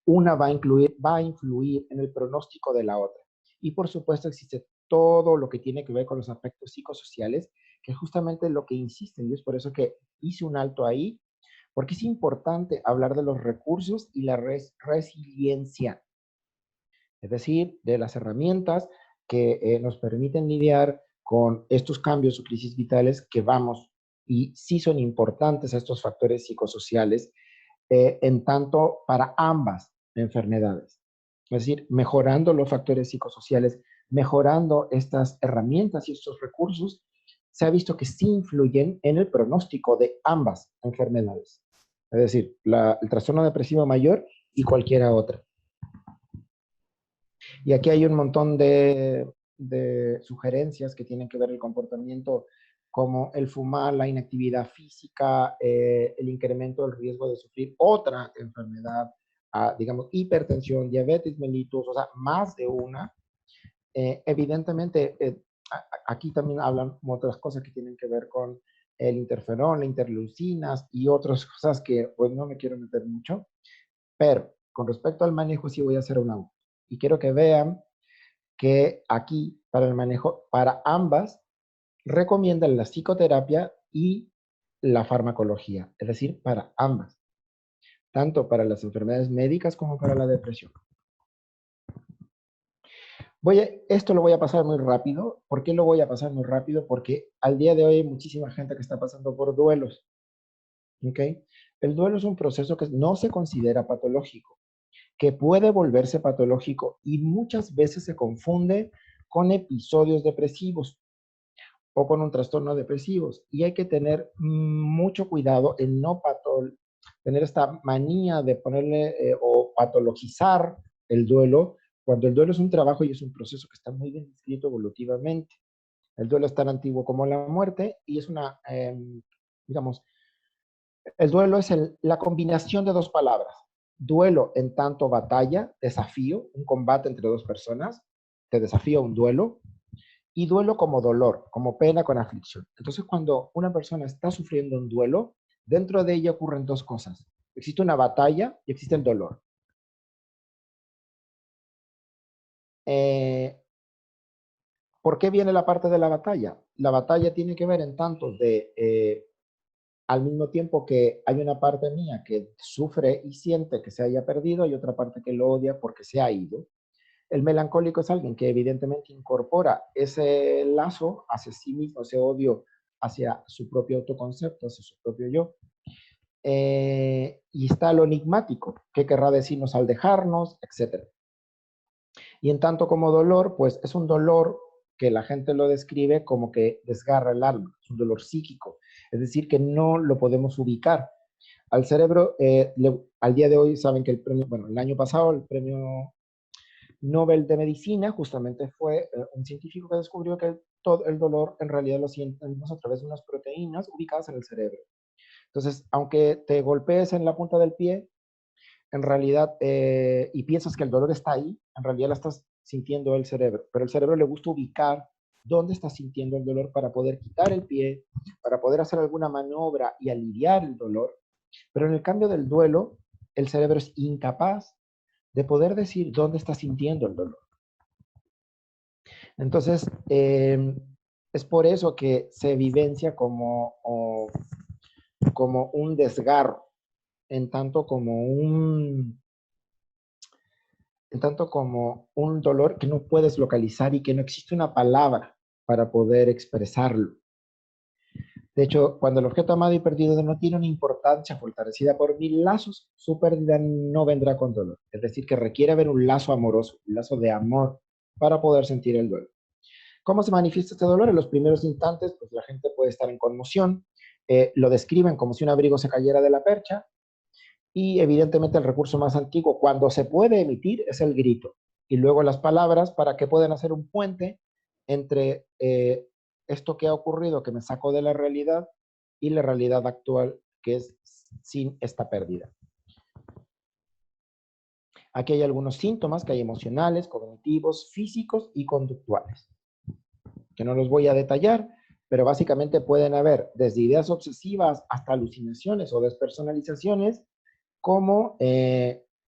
una va a influir en el pronóstico de la otra. Y por supuesto existe todo lo que tiene que ver con los aspectos psicosociales que es justamente lo que insisten, y es por eso que hice un alto ahí, porque es importante hablar de los recursos y la resiliencia, es decir, de las herramientas que nos permiten lidiar con estos cambios o crisis vitales que vamos, y sí son importantes estos factores psicosociales, en tanto para ambas enfermedades. Es decir, mejorando los factores psicosociales, mejorando estas herramientas y estos recursos, se ha visto que sí influyen en el pronóstico de ambas enfermedades. Es decir, el trastorno depresivo mayor y cualquiera otra. Y aquí hay un montón de sugerencias que tienen que ver el comportamiento, como el fumar, la inactividad física, el incremento del riesgo de sufrir otra enfermedad, digamos, hipertensión, diabetes mellitus, o sea, más de una. Evidentemente, aquí también hablan otras cosas que tienen que ver con el interferón, las interleucinas y otras cosas que pues no me quiero meter mucho, pero con respecto al manejo sí voy a hacer una. Y quiero que vean que aquí para el manejo, para ambas, recomiendan la psicoterapia y la farmacología, es decir, para ambas, tanto para las enfermedades médicas como para la depresión. Esto lo voy a pasar muy rápido. ¿Por qué lo voy a pasar muy rápido? Porque al día de hoy hay muchísima gente que está pasando por duelos. ¿Ok? El duelo es un proceso que no se considera patológico, que puede volverse patológico y muchas veces se confunde con episodios depresivos o con un trastorno depresivo. Y hay que tener mucho cuidado en no tener esta manía de ponerle o patologizar el duelo, cuando el duelo es un trabajo y es un proceso que está muy bien descrito evolutivamente. El duelo es tan antiguo como la muerte y es una, digamos, el duelo es la combinación de dos palabras. Duelo en tanto batalla, desafío, un combate entre dos personas, te desafía un duelo, y duelo como dolor, como pena con aflicción. Entonces, cuando una persona está sufriendo un duelo, dentro de ella ocurren dos cosas. Existe una batalla y existe el dolor. ¿Por qué viene la parte de la batalla? La batalla tiene que ver en tanto de, al mismo tiempo que hay una parte mía que sufre y siente que se haya perdido, hay otra parte que lo odia porque se ha ido. El melancólico es alguien que evidentemente incorpora ese lazo hacia sí mismo, ese odio hacia su propio autoconcepto, hacia su propio yo. Y está lo enigmático, qué querrá decirnos al dejarnos, etc. Y en tanto como dolor, pues es un dolor que la gente lo describe como que desgarra el alma, es un dolor psíquico, es decir, que no lo podemos ubicar. Al cerebro, al día de hoy, saben que el premio, bueno, el año pasado el premio Nobel de Medicina justamente fue un científico que descubrió que todo el dolor en realidad lo sentimos a través de unas proteínas ubicadas en el cerebro. Entonces, aunque te golpees en la punta del pie, en realidad, y piensas que el dolor está ahí, en realidad lo estás sintiendo el cerebro, pero el cerebro le gusta ubicar dónde estás sintiendo el dolor para poder quitar el pie, para poder hacer alguna maniobra y aliviar el dolor. Pero en el cambio del duelo, el cerebro es incapaz de poder decir dónde está sintiendo el dolor. Entonces, es por eso que se vivencia como un desgarro, en tanto como un dolor que no puedes localizar y que no existe una palabra para poder expresarlo. De hecho, cuando el objeto amado y perdido no tiene una importancia fortalecida por 1000 lazos, su pérdida no vendrá con dolor. Es decir, que requiere haber un lazo amoroso, un lazo de amor para poder sentir el dolor. ¿Cómo se manifiesta este dolor? En los primeros instantes, pues la gente puede estar en conmoción, lo describen como si un abrigo se cayera de la percha, y evidentemente el recurso más antiguo, cuando se puede emitir, es el grito. Y luego las palabras para que puedan hacer un puente entre esto que ha ocurrido, que me sacó de la realidad, y la realidad actual, que es sin esta pérdida. Aquí hay algunos síntomas que hay emocionales, cognitivos, físicos y conductuales, que no los voy a detallar, pero básicamente pueden haber desde ideas obsesivas hasta alucinaciones o despersonalizaciones, como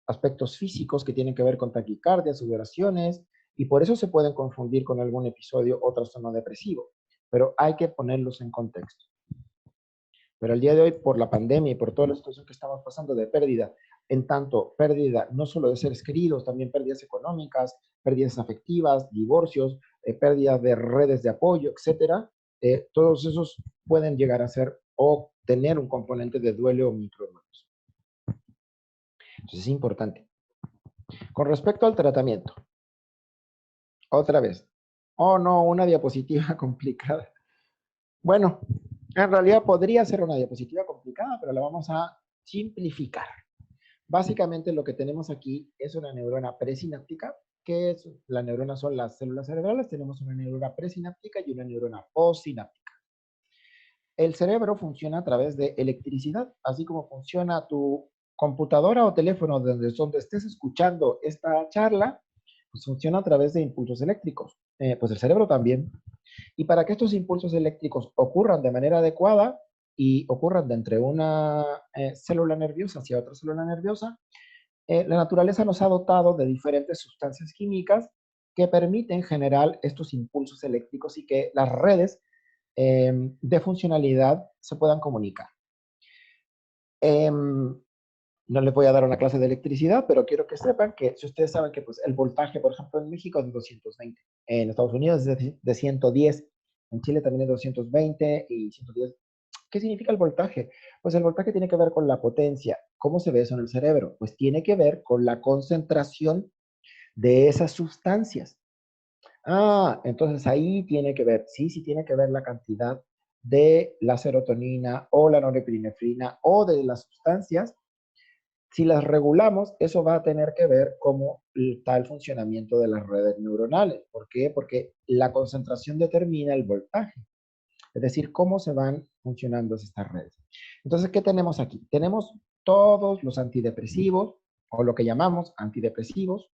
aspectos físicos que tienen que ver con taquicardia, sudoraciones, y por eso se pueden confundir con algún episodio o trastorno depresivo. pero hay que ponerlos en contexto. Pero el día de hoy, por la pandemia y por toda la situación que estamos pasando de pérdida, en tanto pérdida no solo de seres queridos, también pérdidas económicas, pérdidas afectivas, divorcios, pérdidas de redes de apoyo, etcétera, todos esos pueden llegar a ser o tener un componente de duelo o microduelos. Entonces es importante. Con respecto al tratamiento, otra vez, oh no, una diapositiva complicada. Bueno, en realidad podría ser una diapositiva complicada, pero la vamos a simplificar. Básicamente lo que tenemos aquí es una neurona presináptica, que es, las neuronas son las células cerebrales, tenemos una neurona presináptica y una neurona postsináptica. El cerebro funciona a través de electricidad, así como funciona tu computadora o teléfono donde estés escuchando esta charla, pues funciona a través de impulsos eléctricos. Pues el cerebro también. Y para que estos impulsos eléctricos ocurran de manera adecuada y ocurran de entre una célula nerviosa hacia otra célula nerviosa, la naturaleza nos ha dotado de diferentes sustancias químicas que permiten generar estos impulsos eléctricos y que las redes de funcionalidad se puedan comunicar. No les voy a dar una clase de electricidad, pero quiero que sepan que si ustedes saben que pues, el voltaje, por ejemplo, en México es de 220, en Estados Unidos es de 110, en Chile también es 220 y 110. ¿Qué significa el voltaje? Pues el voltaje tiene que ver con la potencia. ¿Cómo se ve eso en el cerebro? Pues tiene que ver con la concentración de esas sustancias. Ah, entonces ahí tiene que ver, sí tiene que ver la cantidad de la serotonina o la norepinefrina o de las sustancias. Si las regulamos, eso va a tener que ver cómo está el funcionamiento de las redes neuronales. ¿Por qué? Porque la concentración determina el voltaje. Es decir, cómo se van funcionando estas redes. Entonces, ¿qué tenemos aquí? Tenemos todos los antidepresivos, o lo que llamamos antidepresivos,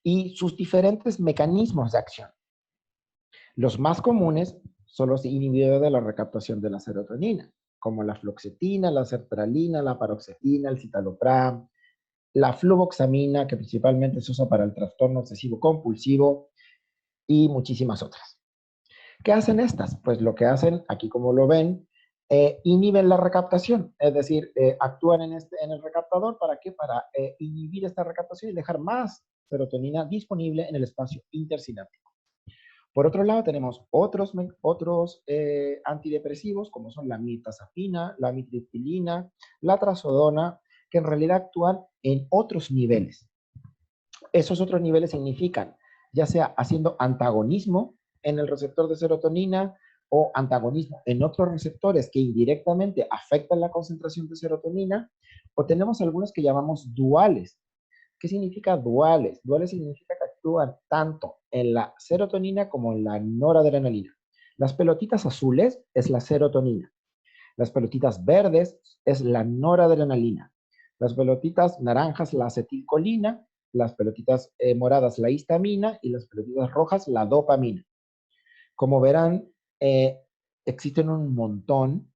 y sus diferentes mecanismos de acción. Los más comunes son los inhibidores de la recaptación de la serotonina, como la fluoxetina, la sertralina, la paroxetina, el citalopram, la fluvoxamina, que principalmente se usa para el trastorno obsesivo compulsivo, y muchísimas otras. ¿Qué hacen estas? Pues lo que hacen, aquí como lo ven, inhiben la recaptación, es decir, actúan en el recaptador, ¿para qué? Para inhibir esta recaptación y dejar más serotonina disponible en el espacio intersináptico. Por otro lado, tenemos otros antidepresivos, como son la mirtazapina, la mitriptilina, la trazodona, que en realidad actúan en otros niveles. Esos otros niveles significan, ya sea haciendo antagonismo en el receptor de serotonina o antagonismo en otros receptores que indirectamente afectan la concentración de serotonina, o tenemos algunos que llamamos duales. ¿Qué significa duales? Duales significa que actúan tanto en la serotonina como en la noradrenalina. Las pelotitas azules es la serotonina. Las pelotitas verdes es la noradrenalina. Las pelotitas naranjas la acetilcolina. Las pelotitas moradas la histamina y las pelotitas rojas la dopamina. Como verán, existen un montón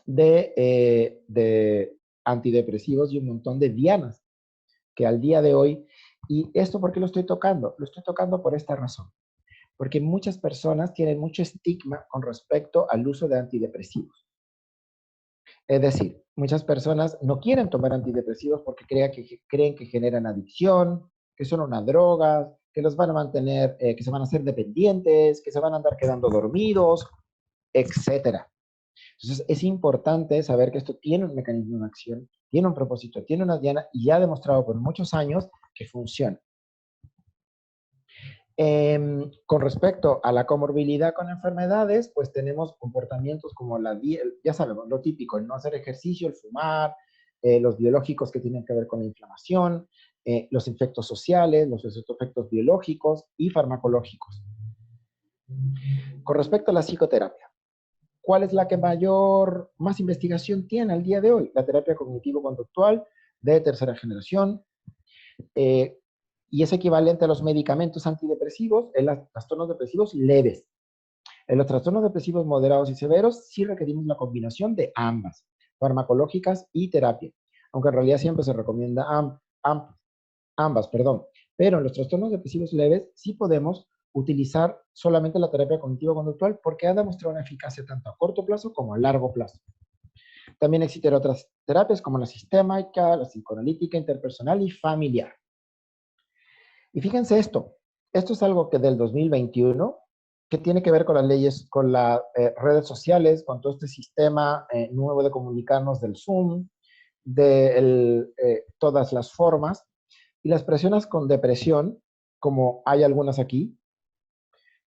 de antidepresivos y un montón de dianas que al día de hoy, y esto ¿por qué lo estoy tocando? Lo estoy tocando por esta razón, porque muchas personas tienen mucho estigma con respecto al uso de antidepresivos. Es decir, muchas personas no quieren tomar antidepresivos porque creen que generan adicción, que son una droga, que los van a mantener, que se van a hacer dependientes, que se van a andar quedando dormidos, etcétera. Entonces, es importante saber que esto tiene un mecanismo de acción, tiene un propósito, tiene una diana y ya ha demostrado por muchos años que funciona. Con respecto a la comorbilidad con enfermedades, pues tenemos comportamientos como ya sabemos, lo típico, el no hacer ejercicio, el fumar, los biológicos que tienen que ver con la inflamación, los efectos sociales, los efectos biológicos y farmacológicos. Con respecto a la psicoterapia, ¿cuál es la que más investigación tiene al día de hoy? La terapia cognitivo-conductual de tercera generación, y es equivalente a los medicamentos antidepresivos en los trastornos depresivos leves. En los trastornos depresivos moderados y severos sí requerimos la combinación de ambas, farmacológicas y terapia, aunque en realidad siempre se recomienda ambas, pero en los trastornos depresivos leves sí podemos utilizar solamente la terapia cognitivo-conductual porque ha demostrado una eficacia tanto a corto plazo como a largo plazo. También existen otras terapias como la sistémica, la psicoanalítica, interpersonal y familiar. Y fíjense esto es algo que del 2021, que tiene que ver con las leyes, con las redes sociales, con todo este sistema nuevo de comunicarnos del Zoom, de todas las formas, y las personas con depresión, como hay algunas aquí,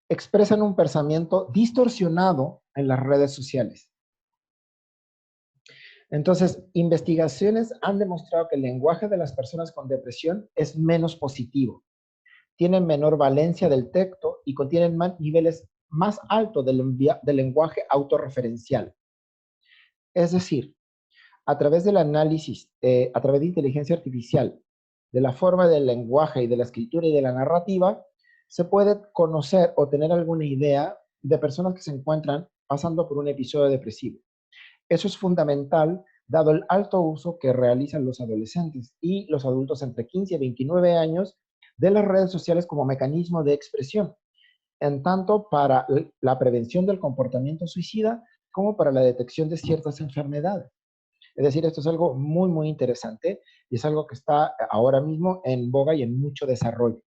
expresan un pensamiento distorsionado en las redes sociales. Entonces, investigaciones han demostrado que el lenguaje de las personas con depresión es menos positivo, tienen menor valencia del texto y contienen niveles más altos del lenguaje autorreferencial. Es decir, a través del análisis, a través de inteligencia artificial, de la forma del lenguaje y de la escritura y de la narrativa, se puede conocer o tener alguna idea de personas que se encuentran pasando por un episodio depresivo. Eso es fundamental, dado el alto uso que realizan los adolescentes y los adultos entre 15 y 29 años de las redes sociales como mecanismo de expresión, en tanto para la prevención del comportamiento suicida como para la detección de ciertas enfermedades. Es decir, esto es algo muy, muy interesante y es algo que está ahora mismo en boga y en mucho desarrollo,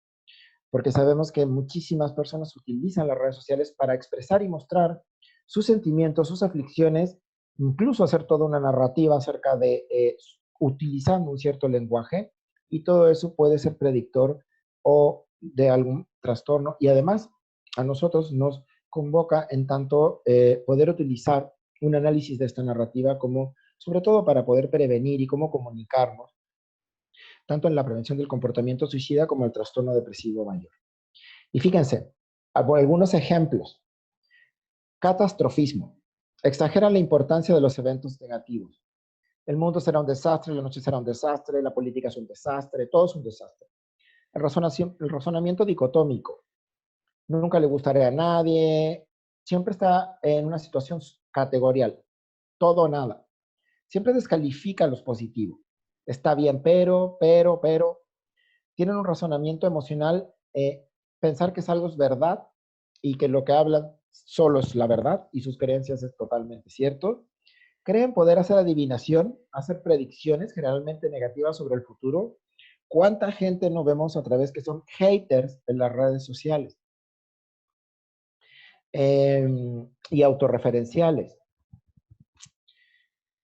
porque sabemos que muchísimas personas utilizan las redes sociales para expresar y mostrar sus sentimientos, sus aflicciones, incluso hacer toda una narrativa acerca de utilizando un cierto lenguaje, y todo eso puede ser predictor o de algún trastorno, y además a nosotros nos convoca en tanto poder utilizar un análisis de esta narrativa como, sobre todo para poder prevenir y cómo comunicarnos, tanto en la prevención del comportamiento suicida como el trastorno depresivo mayor. Y fíjense, algunos ejemplos. Catastrofismo. Exagera la importancia de los eventos negativos. El mundo será un desastre, la noche será un desastre, la política es un desastre, todo es un desastre. El razonamiento dicotómico. Nunca le gustaré a nadie. Siempre está en una situación categorial. Todo o nada. Siempre descalifica los positivos. Está bien, pero. Tienen un razonamiento emocional, pensar que algo es verdad y que lo que hablan solo es la verdad y sus creencias es totalmente cierto. Creen poder hacer adivinación, hacer predicciones generalmente negativas sobre el futuro. ¿Cuánta gente no vemos a través que son haters en las redes sociales? Y autorreferenciales.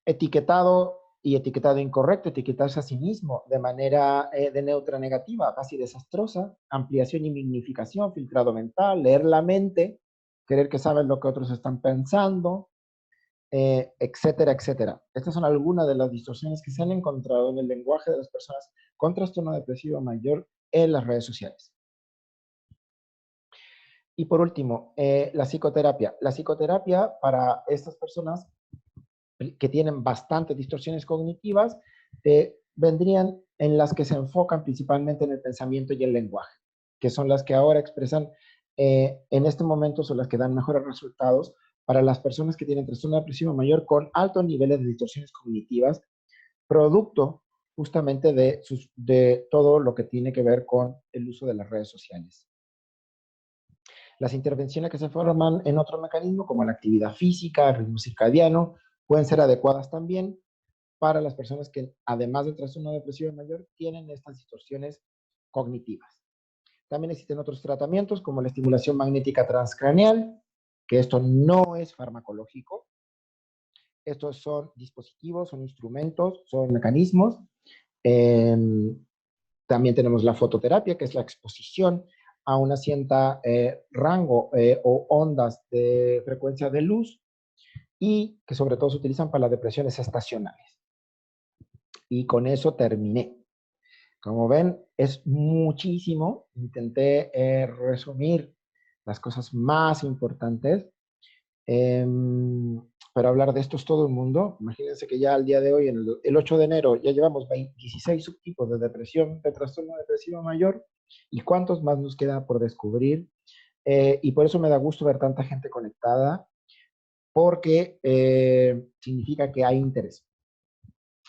Etiquetado y etiquetado incorrecto, etiquetarse a sí mismo de manera de neutra negativa, casi desastrosa, ampliación y magnificación, filtrado mental, leer la mente, creer que saben lo que otros están pensando, etcétera, etcétera. Estas son algunas de las distorsiones que se han encontrado en el lenguaje de las personas con trastorno depresivo mayor en las redes sociales. Y por último, la psicoterapia. La psicoterapia para estas personas que tienen bastantes distorsiones cognitivas, vendrían en las que se enfocan principalmente en el pensamiento y el lenguaje, que son las que ahora expresan, en este momento son las que dan mejores resultados para las personas que tienen trastorno depresivo mayor con altos niveles de distorsiones cognitivas, producto justamente de todo lo que tiene que ver con el uso de las redes sociales. Las intervenciones que se forman en otro mecanismo, como la actividad física, el ritmo circadiano, pueden ser adecuadas también para las personas que, además del trastorno depresivo mayor, tienen estas distorsiones cognitivas. También existen otros tratamientos, como la estimulación magnética transcraneal, que esto no es farmacológico. Estos son dispositivos, son instrumentos, son mecanismos. También tenemos la fototerapia, que es la exposición a una cierta rango o ondas de frecuencia de luz, y que sobre todo se utilizan para las depresiones estacionales. Y con eso terminé. Como ven, es muchísimo. Intenté resumir las cosas más importantes. Para hablar de esto es todo el mundo. Imagínense que ya al día de hoy, el 8 de enero, ya llevamos 16 subtipos de depresión, de trastorno depresivo mayor. ¿Y cuántos más nos queda por descubrir? Y por eso me da gusto ver tanta gente conectada, porque significa que hay interés.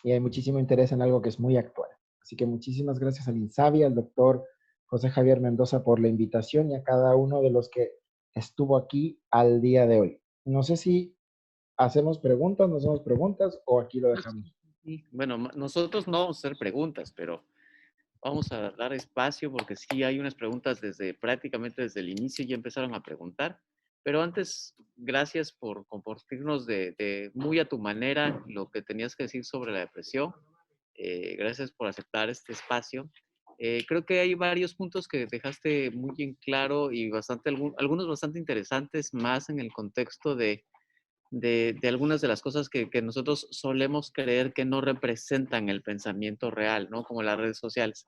Y hay muchísimo interés en algo que es muy actual. Así que muchísimas gracias al INSABI, al doctor José Javier Mendoza por la invitación y a cada uno de los que estuvo aquí al día de hoy. No sé si hacemos preguntas, no hacemos preguntas o aquí lo dejamos. Sí, bueno, nosotros no vamos a hacer preguntas, pero vamos a dar espacio porque sí hay unas preguntas prácticamente desde el inicio ya empezaron a preguntar. Pero antes, gracias por compartirnos de muy a tu manera lo que tenías que decir sobre la depresión. Gracias por aceptar este espacio. Creo que hay varios puntos que dejaste muy en claro y algunos bastante interesantes más en el contexto de algunas de las cosas que nosotros solemos creer que no representan el pensamiento real, ¿no? Como las redes sociales.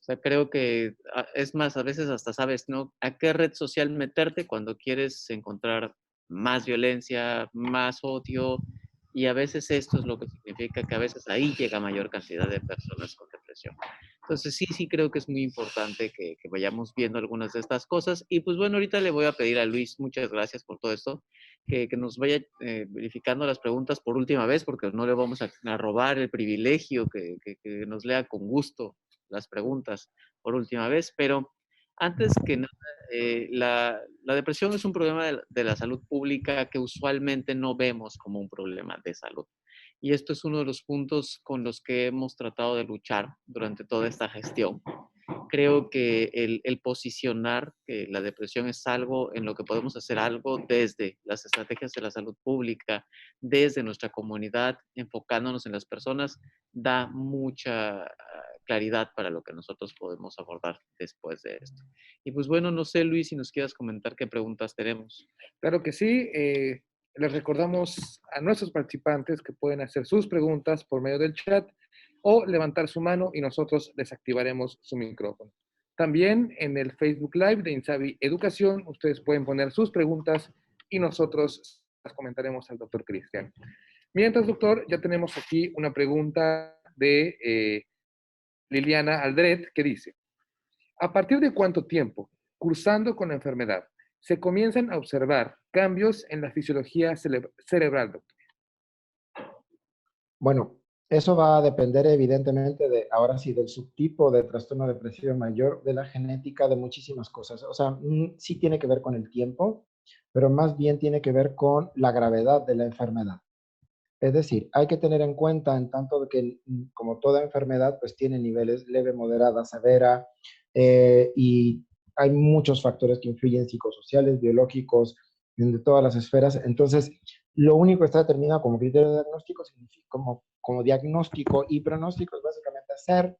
O sea, creo que es más, a veces hasta sabes, ¿no? A qué red social meterte cuando quieres encontrar más violencia, más odio, y a veces esto es lo que significa que a veces ahí llega mayor cantidad de personas con depresión. Entonces sí creo que es muy importante que vayamos viendo algunas de estas cosas. Y pues bueno, ahorita le voy a pedir a Luis, muchas gracias por todo esto, que nos vaya verificando las preguntas por última vez, porque no le vamos a robar el privilegio que nos lea con gusto las preguntas por última vez, pero antes que nada, la depresión es un problema de la salud pública que usualmente no vemos como un problema de salud. Y esto es uno de los puntos con los que hemos tratado de luchar durante toda esta gestión. Creo que el posicionar que la depresión es algo en lo que podemos hacer algo desde las estrategias de la salud pública, desde nuestra comunidad, enfocándonos en las personas, da mucha claridad para lo que nosotros podemos abordar después de esto. Y pues bueno, no sé, Luis, si nos quieras comentar qué preguntas tenemos. Claro que sí. Les recordamos a nuestros participantes que pueden hacer sus preguntas por medio del chat o levantar su mano y nosotros les activaremos su micrófono. También en el Facebook Live de Insabi Educación, ustedes pueden poner sus preguntas y nosotros las comentaremos al doctor Cristian. Mientras, doctor, ya tenemos aquí una pregunta de Liliana Aldred que dice, ¿a partir de cuánto tiempo, cursando con la enfermedad, se comienzan a observar cambios en la fisiología cerebral, doctor? Bueno, eso va a depender evidentemente de, ahora sí, del subtipo de trastorno depresivo mayor, de la genética, de muchísimas cosas. O sea, sí tiene que ver con el tiempo, pero más bien tiene que ver con la gravedad de la enfermedad. Es decir, hay que tener en cuenta en tanto de que, como toda enfermedad, pues tiene niveles leve, moderada, severa, y hay muchos factores que influyen, psicosociales, biológicos, de todas las esferas. Entonces, lo único que está determinado como criterio de diagnóstico, como diagnóstico y pronóstico, es básicamente hacer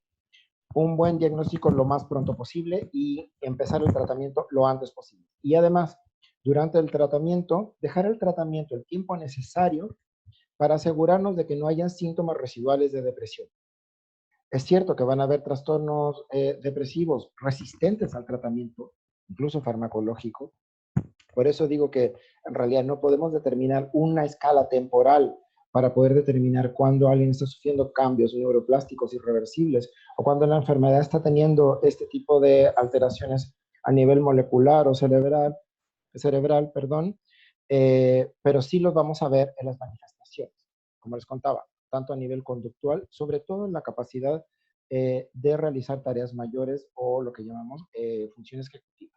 un buen diagnóstico lo más pronto posible y empezar el tratamiento lo antes posible. Y además, durante el tratamiento, dejar el tratamiento el tiempo necesario para asegurarnos de que no hayan síntomas residuales de depresión. Es cierto que van a haber trastornos depresivos resistentes al tratamiento, incluso farmacológico. Por eso digo que en realidad no podemos determinar una escala temporal para poder determinar cuándo alguien está sufriendo cambios neuroplásticos irreversibles o cuando la enfermedad está teniendo este tipo de alteraciones a nivel molecular o cerebral, pero sí los vamos a ver en las manifestaciones, como les contaba, tanto a nivel conductual, sobre todo en la capacidad de realizar tareas mayores o lo que llamamos funciones ejecutivas.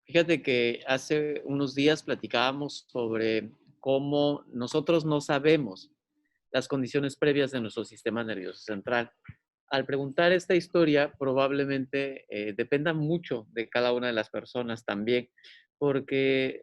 Fíjate que hace unos días platicábamos sobre cómo nosotros no sabemos las condiciones previas de nuestro sistema nervioso central. Al preguntar esta historia, probablemente dependa mucho de cada una de las personas también, porque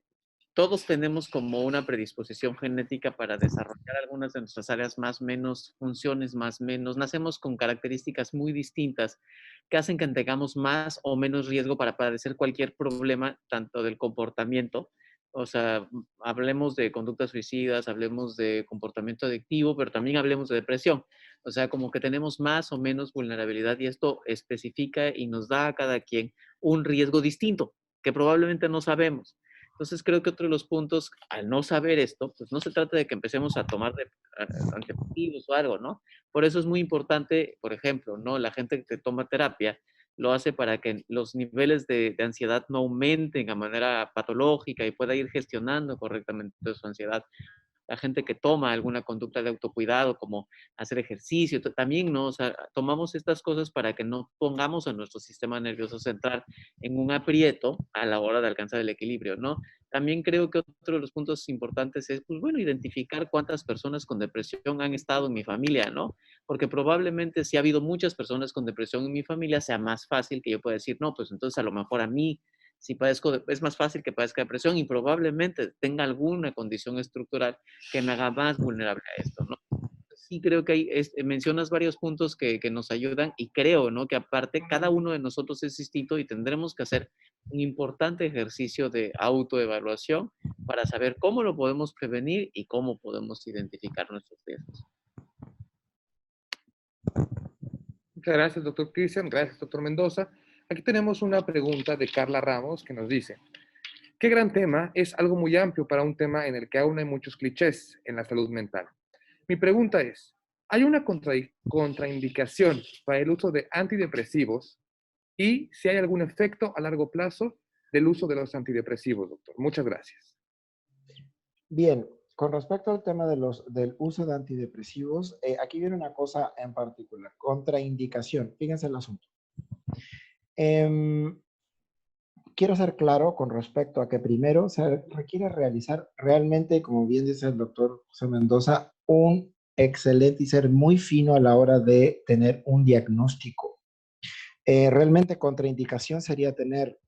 todos tenemos como una predisposición genética para desarrollar algunas de nuestras áreas más menos, funciones más menos. Nacemos con características muy distintas que hacen que tengamos más o menos riesgo para padecer cualquier problema, tanto del comportamiento, o sea, hablemos de conductas suicidas, hablemos de comportamiento adictivo, pero también hablemos de depresión. O sea, como que tenemos más o menos vulnerabilidad y esto especifica y nos da a cada quien un riesgo distinto que probablemente no sabemos. Entonces creo que otro de los puntos, al no saber esto, pues no se trata de que empecemos a tomar antidepresivos o algo, ¿no? Por eso es muy importante, por ejemplo, ¿no? La gente que toma terapia lo hace para que los niveles de ansiedad no aumenten a manera patológica y pueda ir gestionando correctamente su ansiedad. la gente que toma alguna conducta de autocuidado, como hacer ejercicio, también, ¿no? O sea, tomamos estas cosas para que no pongamos a nuestro sistema nervioso central en un aprieto a la hora de alcanzar el equilibrio, ¿no? También creo que otro de los puntos importantes es, pues bueno, identificar cuántas personas con depresión han estado en mi familia, ¿no? Porque probablemente si ha habido muchas personas con depresión en mi familia, sea más fácil que yo pueda decir, no, pues entonces a lo mejor a mí, si padezco, es más fácil que padezca depresión y probablemente tenga alguna condición estructural que me haga más vulnerable a esto, ¿no? Sí creo que hay, mencionas varios puntos que nos ayudan y creo, ¿no? Que aparte cada uno de nosotros es distinto y tendremos que hacer un importante ejercicio de autoevaluación para saber cómo lo podemos prevenir y cómo podemos identificar nuestros riesgos. Muchas gracias, doctor Cristian. Gracias, doctor Mendoza. Aquí tenemos una pregunta de Carla Ramos que nos dice, qué gran tema, es algo muy amplio para un tema en el que aún hay muchos clichés en la salud mental. Mi pregunta es, ¿hay una contraindicación para el uso de antidepresivos y si hay algún efecto a largo plazo del uso de los antidepresivos, doctor? Muchas gracias. Bien, con respecto al tema del uso de antidepresivos, aquí viene una cosa en particular, contraindicación. Fíjense el asunto. Quiero ser claro con respecto a que primero se requiere realizar realmente, como bien dice el doctor José Mendoza, un excelente y ser muy fino a la hora de tener un diagnóstico. Realmente contraindicación sería tener,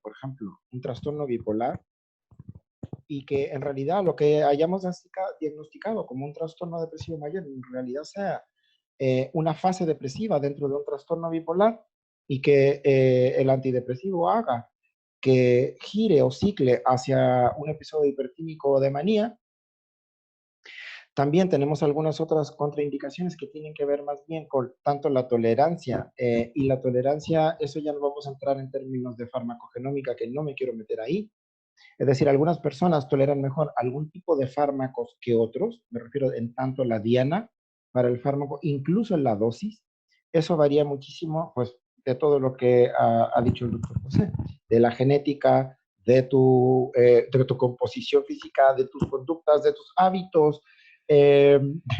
por ejemplo, un trastorno bipolar y que en realidad lo que hayamos diagnosticado como un trastorno depresivo mayor en realidad sea una fase depresiva dentro de un trastorno bipolar y que el antidepresivo haga que gire o cicle hacia un episodio hipertímico o de manía. También tenemos algunas otras contraindicaciones que tienen que ver más bien con tanto la tolerancia y la tolerancia, eso ya no vamos a entrar en términos de farmacogenómica, que no me quiero meter ahí. Es decir, algunas personas toleran mejor algún tipo de fármacos que otros, me refiero en tanto la diana para el fármaco, incluso en la dosis. Eso varía muchísimo, pues, de todo lo que ha dicho el doctor José, de la genética, de tu composición física, de tus conductas, de tus hábitos,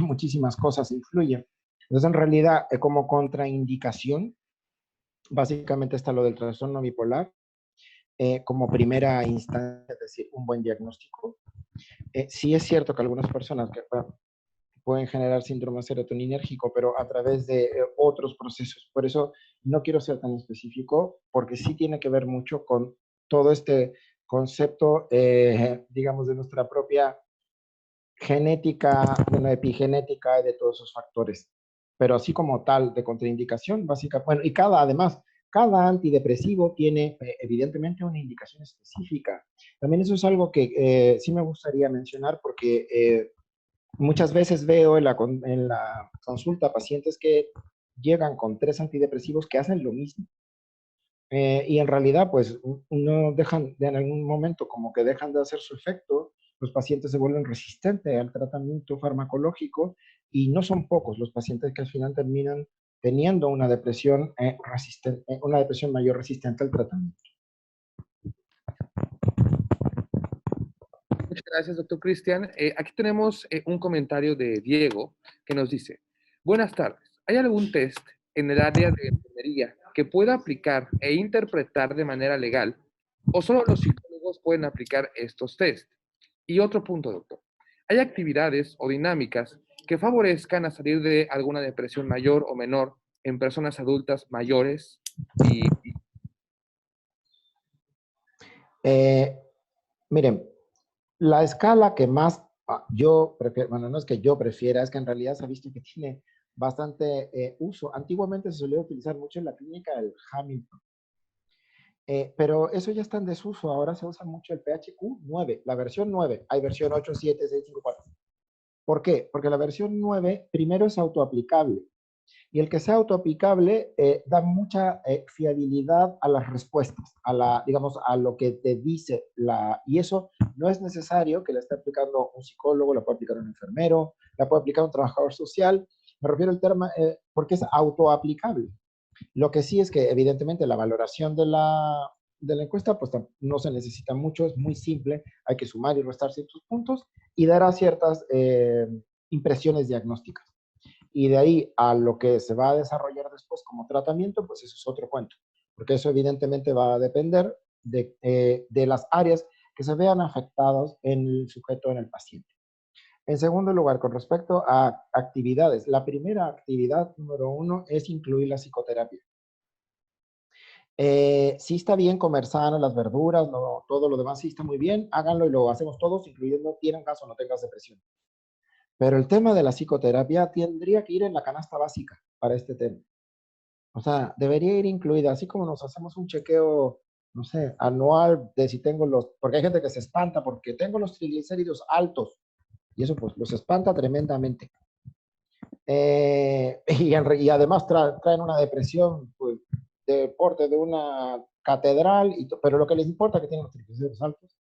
muchísimas cosas influyen. Entonces, en realidad, como contraindicación, básicamente está lo del trastorno bipolar, como primera instancia, es decir, un buen diagnóstico. Sí es cierto que algunas personas que pueden generar síndrome serotoninérgico, pero a través de otros procesos. Por eso no quiero ser tan específico, porque sí tiene que ver mucho con todo este concepto, digamos, de nuestra propia genética, bueno, epigenética y de todos esos factores. Pero así como tal, de contraindicación básica, bueno, y además, cada antidepresivo tiene evidentemente una indicación específica. También eso es algo que sí me gustaría mencionar porque muchas veces veo en la consulta pacientes que llegan con 3 antidepresivos que hacen lo mismo. Y en realidad, pues, no dejan, en algún momento, como que dejan de hacer su efecto, los pacientes se vuelven resistentes al tratamiento farmacológico y no son pocos los pacientes que al final terminan teniendo una depresión una depresión mayor resistente al tratamiento. Muchas gracias, doctor Cristian. Aquí tenemos un comentario de Diego que nos dice, buenas tardes, ¿hay algún test en el área de enfermería que pueda aplicar e interpretar de manera legal o solo los psicólogos pueden aplicar estos test? Y otro punto, doctor, ¿hay actividades o dinámicas que favorezcan a salir de alguna depresión mayor o menor en personas adultas mayores? Miren, la escala que más yo prefiero, bueno, no es que yo prefiera, es que en realidad se ha visto que tiene bastante uso. Antiguamente se solía utilizar mucho en la clínica el Hamilton, pero eso ya está en desuso. Ahora se usa mucho el PHQ-9, la versión 9. Hay versión 8, 7, 6, 5, 4. ¿Por qué? Porque la versión 9 primero es autoaplicable. Y el que sea autoaplicable da mucha fiabilidad a las respuestas, digamos, a lo que te dice y eso no es necesario que la esté aplicando un psicólogo, la puede aplicar un enfermero, la puede aplicar un trabajador social. Me refiero al término porque es autoaplicable. Lo que sí es que evidentemente la valoración de la de la encuesta, pues no se necesita mucho, es muy simple, hay que sumar y restar ciertos puntos y dará ciertas impresiones diagnósticas. Y de ahí a lo que se va a desarrollar después como tratamiento, pues eso es otro cuento, porque eso evidentemente va a depender de las áreas que se vean afectadas en el sujeto, en el paciente. En segundo lugar, con respecto a actividades, la primera actividad número 1 es incluir la psicoterapia. Sí está bien comer sano, las verduras, no, todo lo demás sí está muy bien, háganlo y lo hacemos todos, incluyendo tengas o no tengas depresión. Pero el tema de la psicoterapia tendría que ir en la canasta básica para este tema. O sea, debería ir incluida, así como nos hacemos un chequeo, no sé, anual de si tengo porque hay gente que se espanta porque tengo los triglicéridos altos y eso pues los espanta tremendamente. Y además traen una depresión pues, de porte de una catedral, pero lo que les importa es que tienen los triglicéridos altos.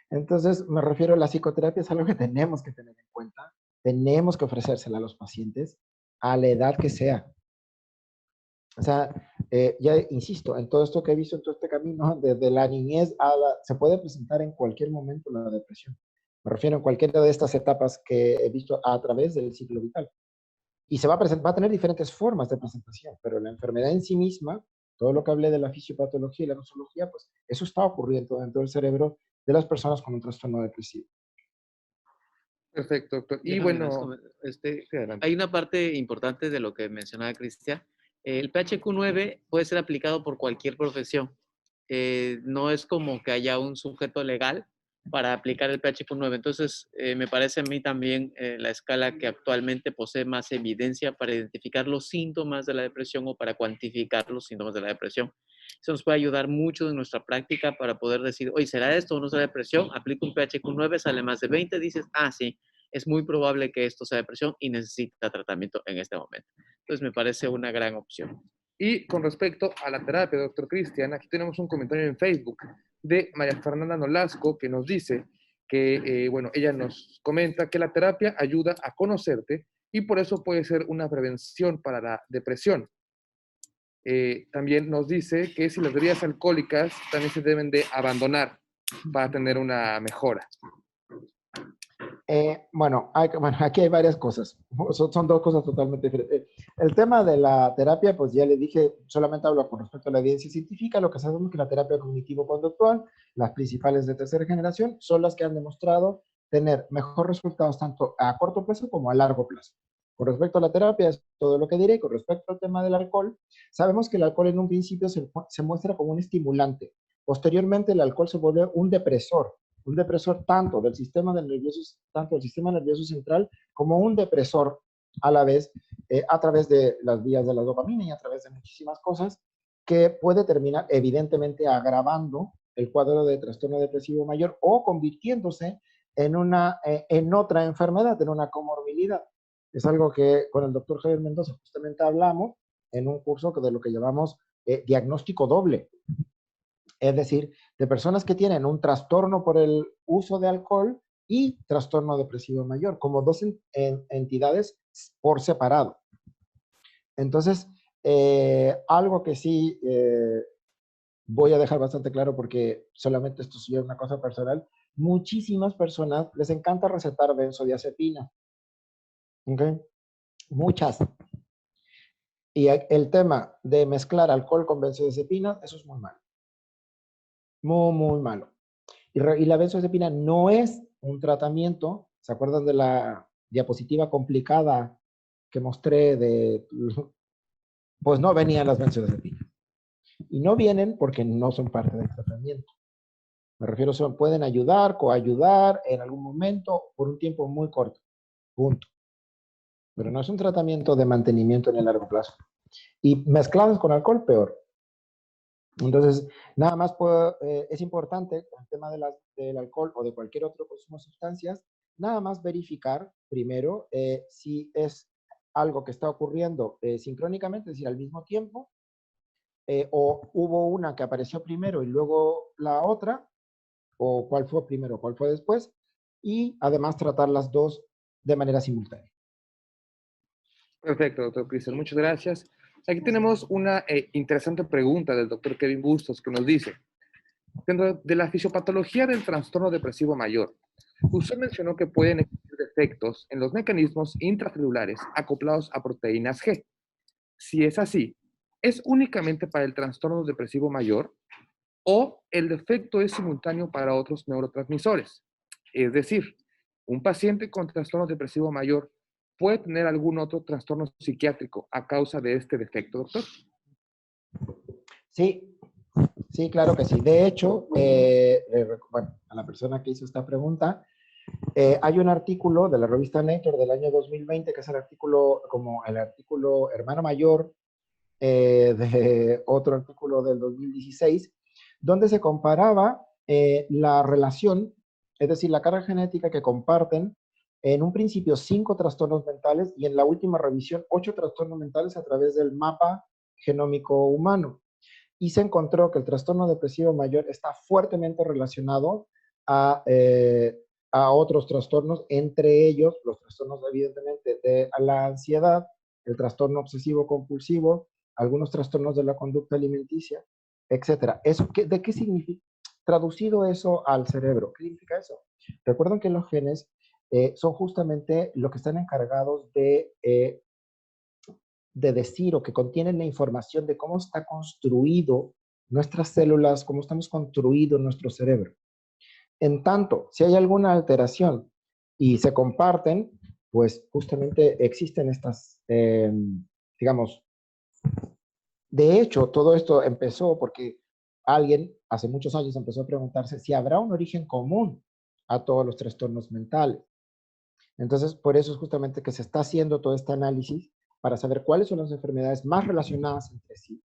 Entonces, me refiero a la psicoterapia, es algo que tenemos que tener en cuenta, tenemos que ofrecérsela a los pacientes a la edad que sea. O sea, ya insisto, en todo esto que he visto, en todo este camino, desde la niñez se puede presentar en cualquier momento la depresión. Me refiero a cualquiera de estas etapas que he visto a través del ciclo vital. Y va a tener diferentes formas de presentación, pero la enfermedad en sí misma, todo lo que hablé de la fisiopatología y la nosología, pues eso está ocurriendo dentro del cerebro de las personas con un trastorno depresivo. Perfecto, doctor. Y Déjame bueno, sí, adelante. hay una parte importante de lo que mencionaba Cristian. El PHQ-9 puede ser aplicado por cualquier profesión. No es como que haya un sujeto legal para aplicar el PHQ-9. Entonces, me parece a mí también la escala que actualmente posee más evidencia para identificar los síntomas de la depresión o para cuantificar los síntomas de la depresión. Eso nos puede ayudar mucho en nuestra práctica para poder decir, oye, ¿será esto o no será depresión? Aplico un PHQ-9, sale más de 20, dices, ah, sí, es muy probable que esto sea depresión y necesita tratamiento en este momento. Entonces, me parece una gran opción. Y con respecto a la terapia, doctor Cristian, aquí tenemos un comentario en Facebook de María Fernanda Nolasco que nos dice que, bueno, ella nos comenta que la terapia ayuda a conocerte y por eso puede ser una prevención para la depresión. También nos dice que si las bebidas alcohólicas también se deben de abandonar para tener una mejora. Bueno, aquí hay varias cosas. Son dos cosas totalmente diferentes. El tema de la terapia, pues ya le dije, solamente hablo con respecto a la evidencia científica. Lo que sabemos es que la terapia cognitivo-conductual, las principales de tercera generación, son las que han demostrado tener mejores resultados tanto a corto plazo como a largo plazo. Con respecto a la terapia, es todo lo que diré. Con respecto al tema del alcohol, sabemos que el alcohol en un principio se muestra como un estimulante. Posteriormente, el alcohol se vuelve un depresor tanto del sistema nervioso central como un depresor a la vez, a través de las vías de la dopamina y a través de muchísimas cosas, que puede terminar evidentemente agravando el cuadro de trastorno depresivo mayor o convirtiéndose en otra enfermedad, en una comorbilidad. Es algo que con el doctor Javier Mendoza justamente hablamos en un curso de lo que llamamos diagnóstico doble. Es decir, de personas que tienen un trastorno por el uso de alcohol y trastorno depresivo mayor, como dos entidades por separado. Entonces, algo que sí voy a dejar bastante claro porque solamente esto es una cosa personal, muchísimas personas les encanta recetar benzodiazepina. ¿Ok? Muchas. Y el tema de mezclar alcohol con benzodiazepina, eso es muy malo. Muy, muy malo. Y la benzodiazepina no es un tratamiento. ¿Se acuerdan de la diapositiva complicada que mostré pues no venían las benzodiazepinas? Y no vienen porque no son parte del tratamiento. Me refiero, pueden ayudar, coayudar en algún momento por un tiempo muy corto. Punto. Pero no es un tratamiento de mantenimiento en el largo plazo. Y mezclados con alcohol, peor. Entonces, nada más es importante con el tema del alcohol o de cualquier otro consumo de sustancias, nada más verificar primero si es algo que está ocurriendo sincrónicamente, es decir, al mismo tiempo, o hubo una que apareció primero y luego la otra, o cuál fue primero, cuál fue después, y además tratar las dos de manera simultánea. Perfecto, doctor Cristian, muchas gracias. Aquí tenemos una interesante pregunta del doctor Kevin Bustos que nos dice, Dentro de la fisiopatología del trastorno depresivo mayor, usted mencionó que pueden existir defectos en los mecanismos intracelulares acoplados a proteínas G. Si es así, ¿es únicamente para el trastorno depresivo mayor o el defecto es simultáneo para otros neurotransmisores? Es decir, ¿un paciente con trastorno depresivo mayor puede tener algún otro trastorno psiquiátrico a causa de este defecto, doctor? Sí, sí, claro que sí. De hecho, bueno, a la persona que hizo esta pregunta, hay un artículo de la revista Nature del año 2020, que es el artículo, como el artículo hermano mayor de otro artículo del 2016, donde se comparaba la relación, es decir, la carga genética que comparten en un principio 5 trastornos mentales y en la última revisión 8 trastornos mentales a través del mapa genómico humano. Y se encontró que el trastorno depresivo mayor está fuertemente relacionado a otros trastornos, entre ellos los trastornos evidentemente de la ansiedad, el trastorno obsesivo compulsivo, algunos trastornos de la conducta alimenticia, etcétera. ¿De qué significa? Traducido eso al cerebro, ¿qué significa eso? Recuerden que los genes son justamente lo que están encargados de decir o que contienen la información de cómo está construido nuestras células, cómo estamos construidos nuestro cerebro. En tanto, si hay alguna alteración y se comparten, pues justamente existen estas, digamos, de hecho, todo esto empezó porque alguien hace muchos años empezó a preguntarse si habrá un origen común a todos los trastornos mentales. Entonces, por eso es justamente que se está haciendo todo este análisis para saber cuáles son las enfermedades más relacionadas entre sí,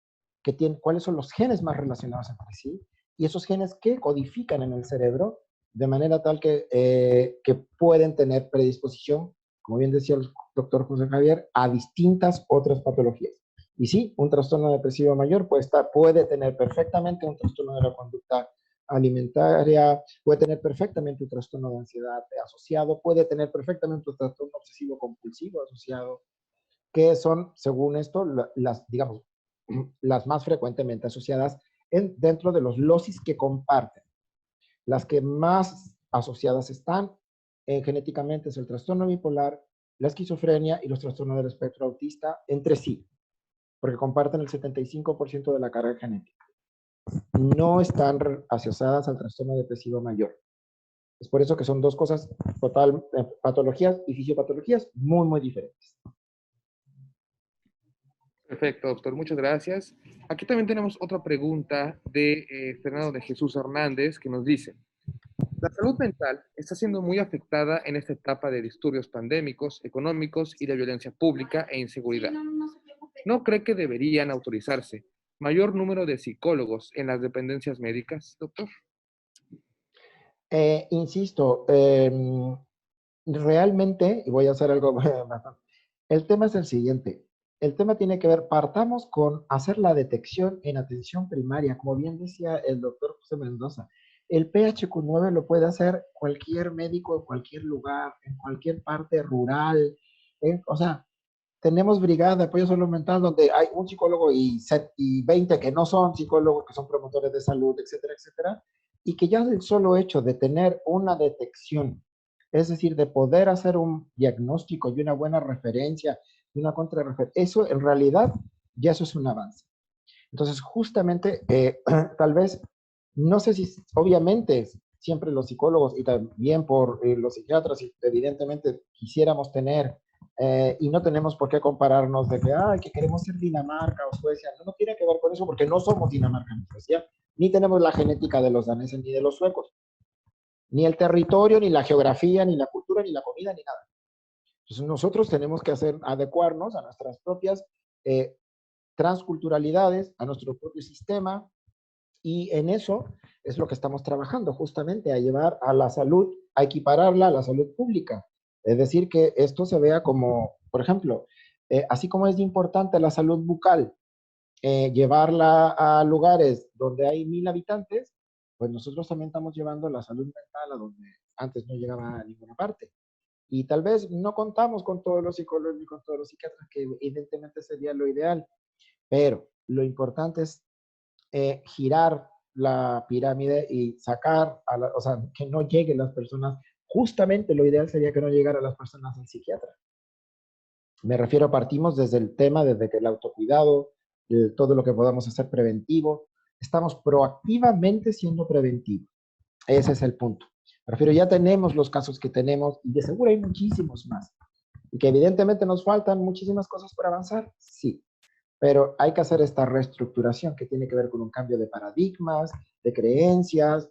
cuáles son los genes más relacionados entre sí, y esos genes que codifican en el cerebro de manera tal que pueden tener predisposición, como bien decía el doctor José Javier, a distintas otras patologías. Y sí, un trastorno depresivo mayor puede tener perfectamente un trastorno de la conducta alimentaria, puede tener perfectamente un trastorno de ansiedad asociado, puede tener perfectamente un trastorno obsesivo compulsivo asociado, que son, según esto, digamos, las más frecuentemente asociadas dentro de los locis que comparten. Las que más asociadas están genéticamente es el trastorno bipolar, la esquizofrenia y los trastornos del espectro autista entre sí, porque comparten el 75% de la carga genética. No están asociadas al trastorno depresivo mayor. Es por eso que son dos cosas patologías y fisiopatologías muy, muy diferentes. Perfecto, doctor. Muchas gracias. Aquí también tenemos otra pregunta de Fernando de Jesús Hernández que nos dice, la salud mental está siendo muy afectada en esta etapa de disturbios pandémicos, económicos y de violencia pública e inseguridad. ¿No cree que deberían autorizarse mayor número de psicólogos en las dependencias médicas, doctor? Insisto, realmente, y voy a hacer algo, el tema es el siguiente. El tema tiene que ver, partamos con hacer la detección en atención primaria, como bien decía el doctor José Mendoza. El PHQ-9 lo puede hacer cualquier médico en cualquier lugar, en cualquier parte rural. O sea, tenemos brigadas de apoyo salud mental donde hay un psicólogo y 20 que no son psicólogos, que son promotores de salud, etcétera, etcétera. Y que ya el solo hecho de tener una detección, es decir, de poder hacer un diagnóstico y una buena referencia y una contrarreferencia, eso en realidad ya eso es un avance. Entonces, justamente, tal vez, no sé si, obviamente, siempre los psicólogos y también por los psiquiatras, evidentemente, quisiéramos tener, y no tenemos por qué compararnos de que queremos ser Dinamarca o Suecia. No tiene que ver con eso porque no somos Dinamarca ni Suecia, ni tenemos la genética de los daneses ni de los suecos, ni el territorio, ni la geografía, ni la cultura, ni la comida, ni nada. Entonces, nosotros tenemos que adecuarnos a nuestras propias transculturalidades, a nuestro propio sistema, y en eso es lo que estamos trabajando, justamente a llevar a la salud, a equipararla a la salud pública. Es decir, que esto se vea como, por ejemplo, así como es importante la salud bucal, llevarla a lugares donde hay 1000 habitantes, pues nosotros también estamos llevando la salud mental a donde antes no llegaba a ninguna parte. Y tal vez no contamos con todos los psicólogos ni con todos los psiquiatras, que evidentemente sería lo ideal, pero lo importante es girar la pirámide y sacar, o sea, que no lleguen las personas. Justamente lo ideal sería que no llegara las personas al psiquiatra. Me refiero, partimos desde el tema, desde que el autocuidado, todo lo que podamos hacer preventivo, estamos proactivamente siendo preventivos. Ese es el punto. Me refiero, ya tenemos los casos que tenemos y de seguro hay muchísimos más. Y que evidentemente nos faltan muchísimas cosas por avanzar, sí. Pero hay que hacer esta reestructuración que tiene que ver con un cambio de paradigmas, de creencias,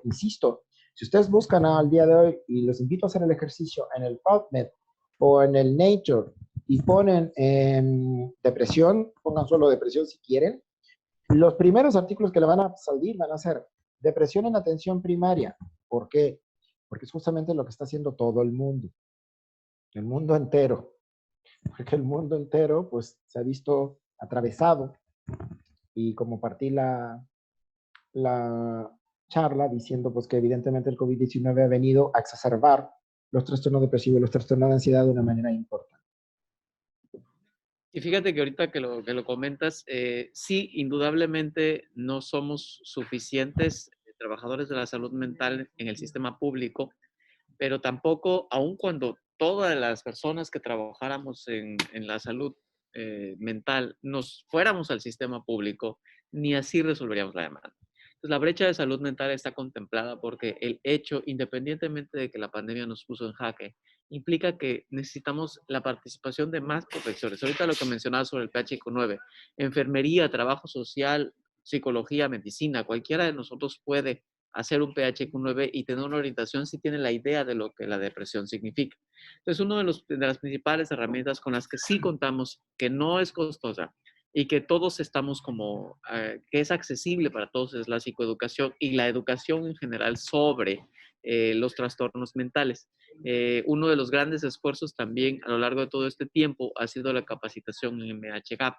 insisto, si ustedes buscan al día de hoy, y los invito a hacer el ejercicio en el PubMed o en el Nature, y ponen depresión, pongan solo depresión si quieren, los primeros artículos que le van a salir van a ser depresión en atención primaria. ¿Por qué? Porque es justamente lo que está haciendo todo el mundo entero. Porque el mundo entero pues se ha visto atravesado, y como partí la charla diciendo pues que evidentemente el COVID-19 ha venido a exacerbar los trastornos depresivos y los trastornos de ansiedad de una manera importante. Y fíjate que ahorita que lo comentas, sí, indudablemente no somos suficientes trabajadores de la salud mental en el sistema público, pero tampoco, aun cuando todas las personas que trabajáramos en la salud mental nos fuéramos al sistema público, ni así resolveríamos la demanda. Entonces, la brecha de salud mental está contemplada porque el hecho, independientemente de que la pandemia nos puso en jaque, implica que necesitamos la participación de más profesores. Ahorita lo que mencionaba sobre el PHQ-9, enfermería, trabajo social, psicología, medicina, cualquiera de nosotros puede hacer un PHQ-9 y tener una orientación si tiene la idea de lo que la depresión significa. Entonces, una de las principales herramientas con las que sí contamos, que no es costosa y que todos estamos como, que es accesible para todos, es la psicoeducación y la educación en general sobre los trastornos mentales. Uno de los grandes esfuerzos también a lo largo de todo este tiempo ha sido la capacitación en MHGAP.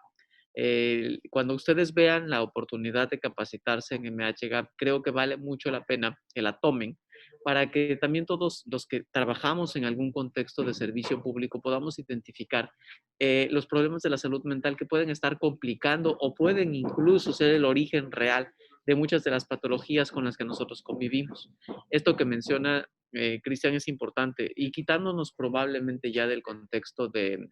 Cuando ustedes vean la oportunidad de capacitarse en MHGAP, creo que vale mucho la pena que la tomen para que también todos los que trabajamos en algún contexto de servicio público podamos identificar los problemas de la salud mental que pueden estar complicando o pueden incluso ser el origen real de muchas de las patologías con las que nosotros convivimos. Esto que menciona Cristian es importante y quitándonos probablemente ya del contexto de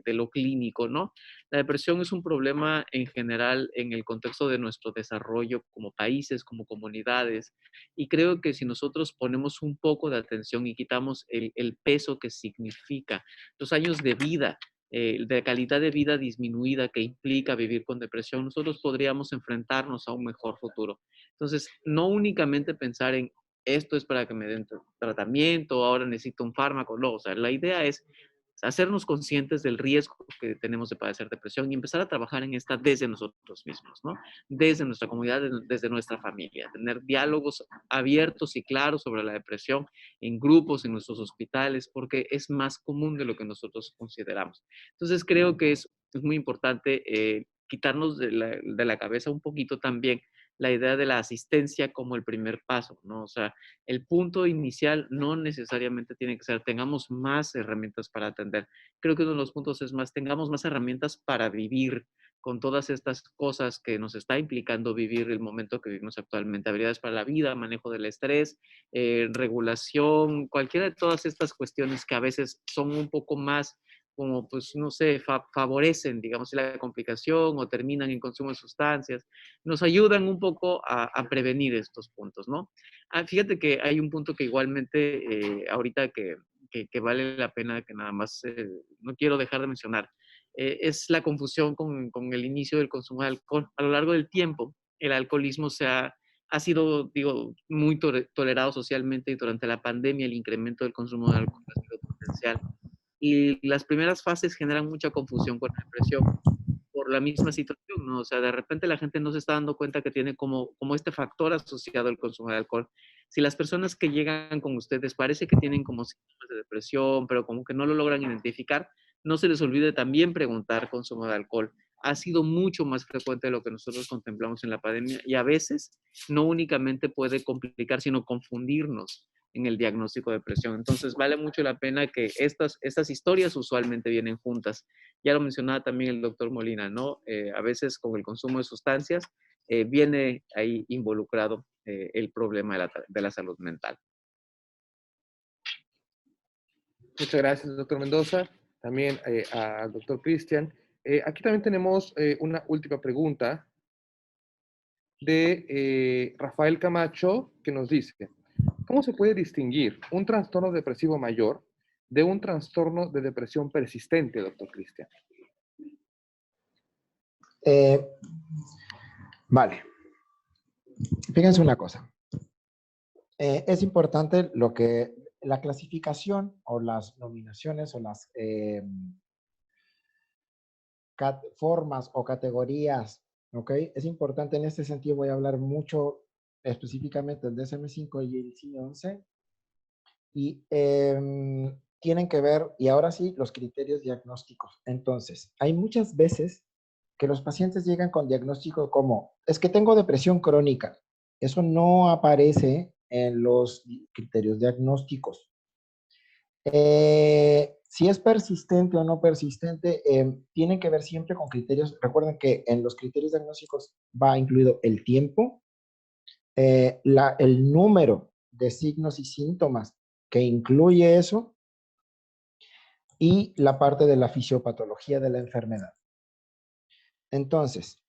lo clínico, ¿no? La depresión es un problema en general en el contexto de nuestro desarrollo como países, como comunidades, y creo que si nosotros ponemos un poco de atención y quitamos el peso que significa los años de vida, de calidad de vida disminuida que implica vivir con depresión, nosotros podríamos enfrentarnos a un mejor futuro. Entonces, no únicamente pensar en esto es para que me den tratamiento, ahora necesito un fármaco, no, o sea, la idea es hacernos conscientes del riesgo que tenemos de padecer depresión y empezar a trabajar en esta desde nosotros mismos, ¿no? Desde nuestra comunidad, desde nuestra familia, tener diálogos abiertos y claros sobre la depresión en grupos, en nuestros hospitales, porque es más común de lo que nosotros consideramos. Entonces creo que es muy importante quitarnos de la cabeza un poquito también la idea de la asistencia como el primer paso, ¿no? O sea, el punto inicial no necesariamente tiene que ser tengamos más herramientas para atender. Creo que uno de los puntos es más, tengamos más herramientas para vivir con todas estas cosas que nos está implicando vivir el momento que vivimos actualmente. Habilidades para la vida, manejo del estrés, regulación, cualquiera de todas estas cuestiones que a veces son un poco más como, pues, no sé, favorecen, digamos, la complicación o terminan en consumo de sustancias, nos ayudan un poco a prevenir estos puntos, ¿no? Fíjate que hay un punto que igualmente ahorita que vale la pena que nada más, no quiero dejar de mencionar, es la confusión con el inicio del consumo de alcohol. A lo largo del tiempo, el alcoholismo ha sido, digo, muy tolerado socialmente y durante la pandemia el incremento del consumo de alcohol ha sido potencial. Y las primeras fases generan mucha confusión con la depresión por la misma situación, ¿no? O sea, de repente la gente no se está dando cuenta que tiene como este factor asociado al consumo de alcohol. Si las personas que llegan con ustedes parece que tienen como síntomas de depresión, pero como que no lo logran identificar, no se les olvide también preguntar consumo de alcohol. Ha sido mucho más frecuente de lo que nosotros contemplamos en la pandemia y a veces no únicamente puede complicar, sino confundirnos en el diagnóstico de depresión. Entonces vale mucho la pena que estas historias usualmente vienen juntas. Ya lo mencionaba también el doctor Molina, ¿no? A veces con el consumo de sustancias viene ahí involucrado el problema de la salud mental. Muchas gracias, doctor Mendoza. También al doctor Cristian. Aquí también tenemos una última pregunta de Rafael Camacho, que nos dice, ¿cómo se puede distinguir un trastorno depresivo mayor de un trastorno de depresión persistente, doctor Cristian? Vale. Fíjense una cosa. Es importante la clasificación o las nominaciones o las formas o categorías, ¿ok? Es importante en este sentido, voy a hablar mucho específicamente del DSM-5 y el CIE-11, y tienen que ver, y ahora sí, los criterios diagnósticos. Entonces, hay muchas veces que los pacientes llegan con diagnóstico como, es que tengo depresión crónica. Eso no aparece en los criterios diagnósticos. Si es persistente o no persistente, tienen que ver siempre con criterios. Recuerden que en los criterios diagnósticos va incluido el tiempo, el número de signos y síntomas que incluye eso, y la parte de la fisiopatología de la enfermedad. Entonces,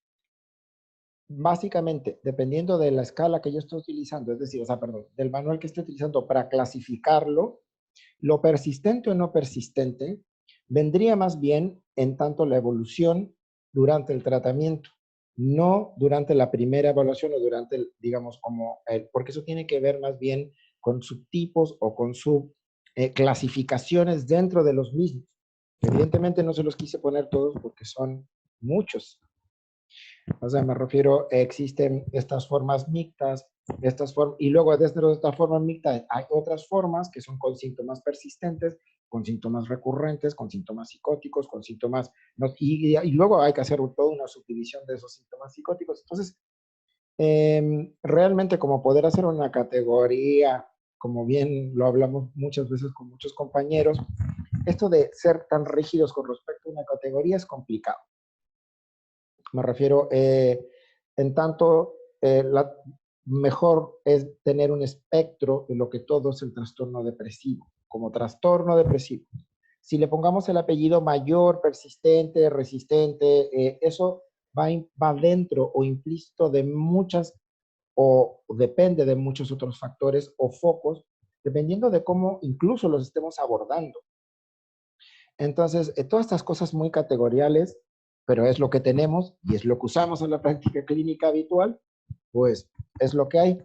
básicamente, dependiendo de la escala que yo estoy utilizando, es decir, del manual que estoy utilizando para clasificarlo, lo persistente o no persistente vendría más bien en tanto la evolución durante el tratamiento, no durante la primera evaluación o durante digamos, porque eso tiene que ver más bien con subtipos o con clasificaciones dentro de los mismos. Evidentemente no se los quise poner todos porque son muchos. O sea, me refiero, existen estas formas mixtas, y luego dentro de estas formas mixtas hay otras formas que son con síntomas persistentes, con síntomas recurrentes, con síntomas psicóticos, con síntomas, y luego hay que hacer toda una subdivisión de esos síntomas psicóticos. Entonces, realmente como poder hacer una categoría, como bien lo hablamos muchas veces con muchos compañeros, esto de ser tan rígidos con respecto a una categoría es complicado. Me refiero, en tanto, mejor es tener un espectro de lo que todo es el trastorno depresivo, como trastorno depresivo. Si le pongamos el apellido mayor, persistente, resistente, eso va dentro o implícito de muchas, o depende de muchos otros factores o focos, dependiendo de cómo incluso los estemos abordando. Entonces, todas estas cosas muy categoriales, pero es lo que tenemos y es lo que usamos en la práctica clínica habitual, pues es lo que hay.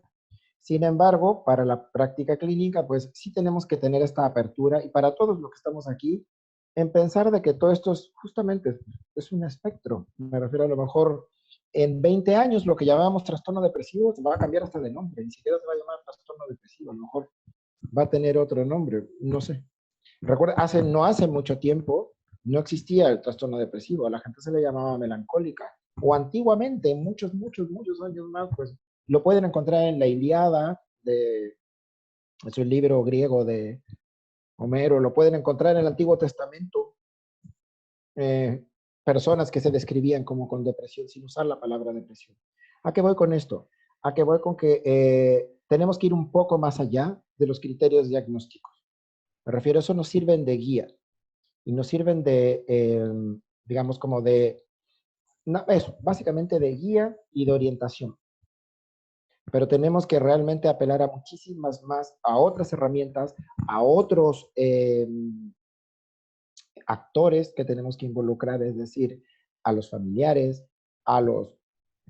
Sin embargo, para la práctica clínica, pues sí tenemos que tener esta apertura, y para todos los que estamos aquí, en pensar de que todo esto es justamente es un espectro. Me refiero, a lo mejor en 20 años lo que llamábamos trastorno depresivo va a cambiar hasta de nombre, ni siquiera se va a llamar trastorno depresivo, a lo mejor va a tener otro nombre, no sé. Recuerda, no hace mucho tiempo no existía el trastorno depresivo, a la gente se le llamaba melancólica, o antiguamente, muchos años más, pues lo pueden encontrar en la Ilíada, es un libro griego de Homero, lo pueden encontrar en el Antiguo Testamento, personas que se describían como con depresión sin usar la palabra depresión. ¿A qué voy con esto? A qué voy con que tenemos que ir un poco más allá de los criterios diagnósticos. Me refiero, eso nos sirven de guía y nos sirven de, digamos, como de, no, eso, básicamente de guía y de orientación. Pero tenemos que realmente apelar a muchísimas más, a otras herramientas, a otros actores que tenemos que involucrar, es decir, a los familiares,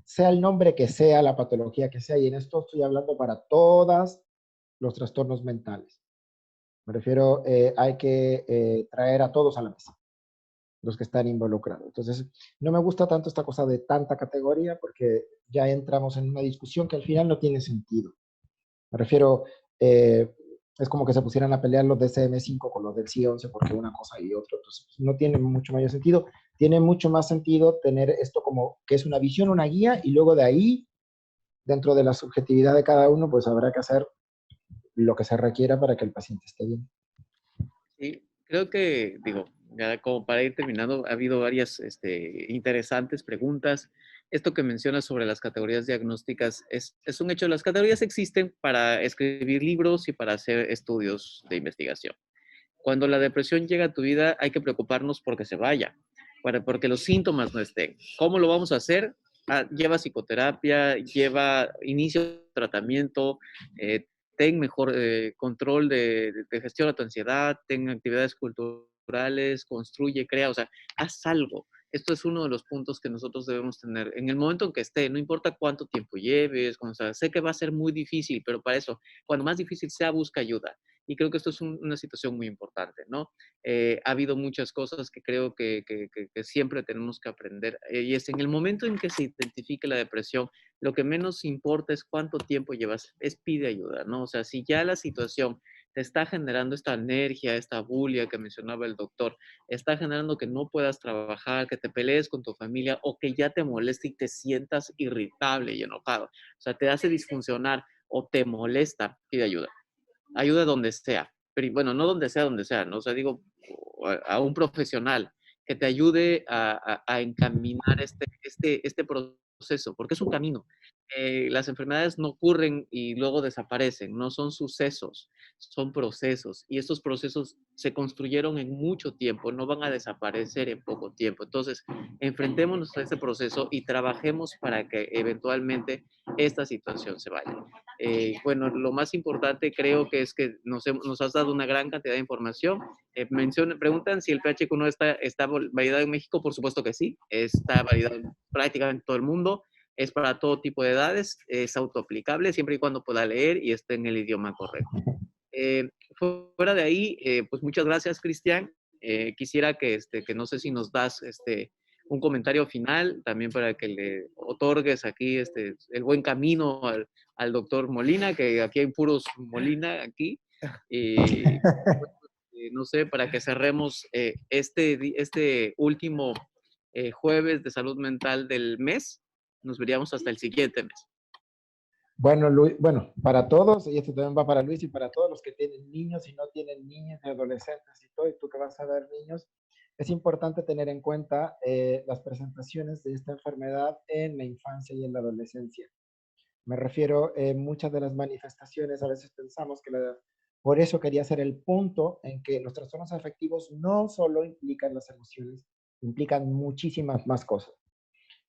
sea el nombre que sea, la patología que sea, y en esto estoy hablando para todos los trastornos mentales. Me refiero, hay que traer a todos a la mesa, los que están involucrados. Entonces, no me gusta tanto esta cosa de tanta categoría, porque ya entramos en una discusión que al final no tiene sentido. Me refiero, es como que se pusieran a pelear los DSM-5 con los del CIE-11 porque una cosa y otra. Entonces, no tiene mucho mayor sentido. Tiene mucho más sentido tener esto como que es una visión, una guía, y luego de ahí, dentro de la subjetividad de cada uno, pues habrá que hacer lo que se requiera para que el paciente esté bien. Sí, creo que, digo, ya como para ir terminando, ha habido varias interesantes preguntas. esto que mencionas sobre las categorías diagnósticas es un hecho. Las categorías existen para escribir libros y para hacer estudios de investigación. Cuando la depresión llega a tu vida, hay que preocuparnos porque se vaya, porque los síntomas no estén. ¿Cómo lo vamos a hacer? Lleva psicoterapia, lleva inicio de tratamiento, ten mejor control de gestión de tu ansiedad, ten actividades culturales, construye, crea, o sea, haz algo. Esto es uno de los puntos que nosotros debemos tener en el momento en que esté, no importa cuánto tiempo lleves, o sea, sé que va a ser muy difícil, pero para eso, cuando más difícil sea, busca ayuda. Y creo que esto es una situación muy importante, ¿no? Ha habido muchas cosas que creo que siempre tenemos que aprender. Y es en el momento en que se identifique la depresión, lo que menos importa es cuánto tiempo llevas, es pide ayuda, ¿no? O sea, si ya la situación te está generando esta alergia, esta bulia que mencionaba el doctor, está generando que no puedas trabajar, que te pelees con tu familia o que ya te moleste y te sientas irritable y enojado. O sea, te hace disfuncionar o te molesta, pide ayuda. Ayuda donde sea. Pero bueno, no donde sea, ¿no? O sea, digo, a un profesional que te ayude a encaminar este proceso, porque es un camino. Las enfermedades no ocurren y luego desaparecen, no son sucesos, son procesos. Y estos procesos se construyeron en mucho tiempo, no van a desaparecer en poco tiempo. Entonces, enfrentémonos a este proceso y trabajemos para que eventualmente esta situación se vaya. Bueno, lo más importante creo que es que nos has dado una gran cantidad de información. Preguntan si el PHQ-9 está validado en México. Por supuesto que sí, está validado prácticamente en todo el mundo. Es para todo tipo de edades, es autoaplicable siempre y cuando pueda leer y esté en el idioma correcto. Fuera de ahí, pues muchas gracias, Cristian. Quisiera que no sé si nos das un comentario final también para que le otorgues aquí el buen camino al doctor Molina, que aquí hay puros Molina aquí. No sé, para que cerremos este último jueves de salud mental del mes. Nos veríamos hasta el siguiente mes. Bueno, Luis, bueno, para todos, y esto también va para Luis y para todos los que tienen niños y no tienen niños y adolescentes y todo, y tú que vas a ver niños, es importante tener en cuenta las presentaciones de esta enfermedad en la infancia y en la adolescencia. Me refiero, muchas de las manifestaciones, a veces pensamos que por eso quería hacer el punto en que los trastornos afectivos no solo implican las emociones, implican muchísimas más cosas.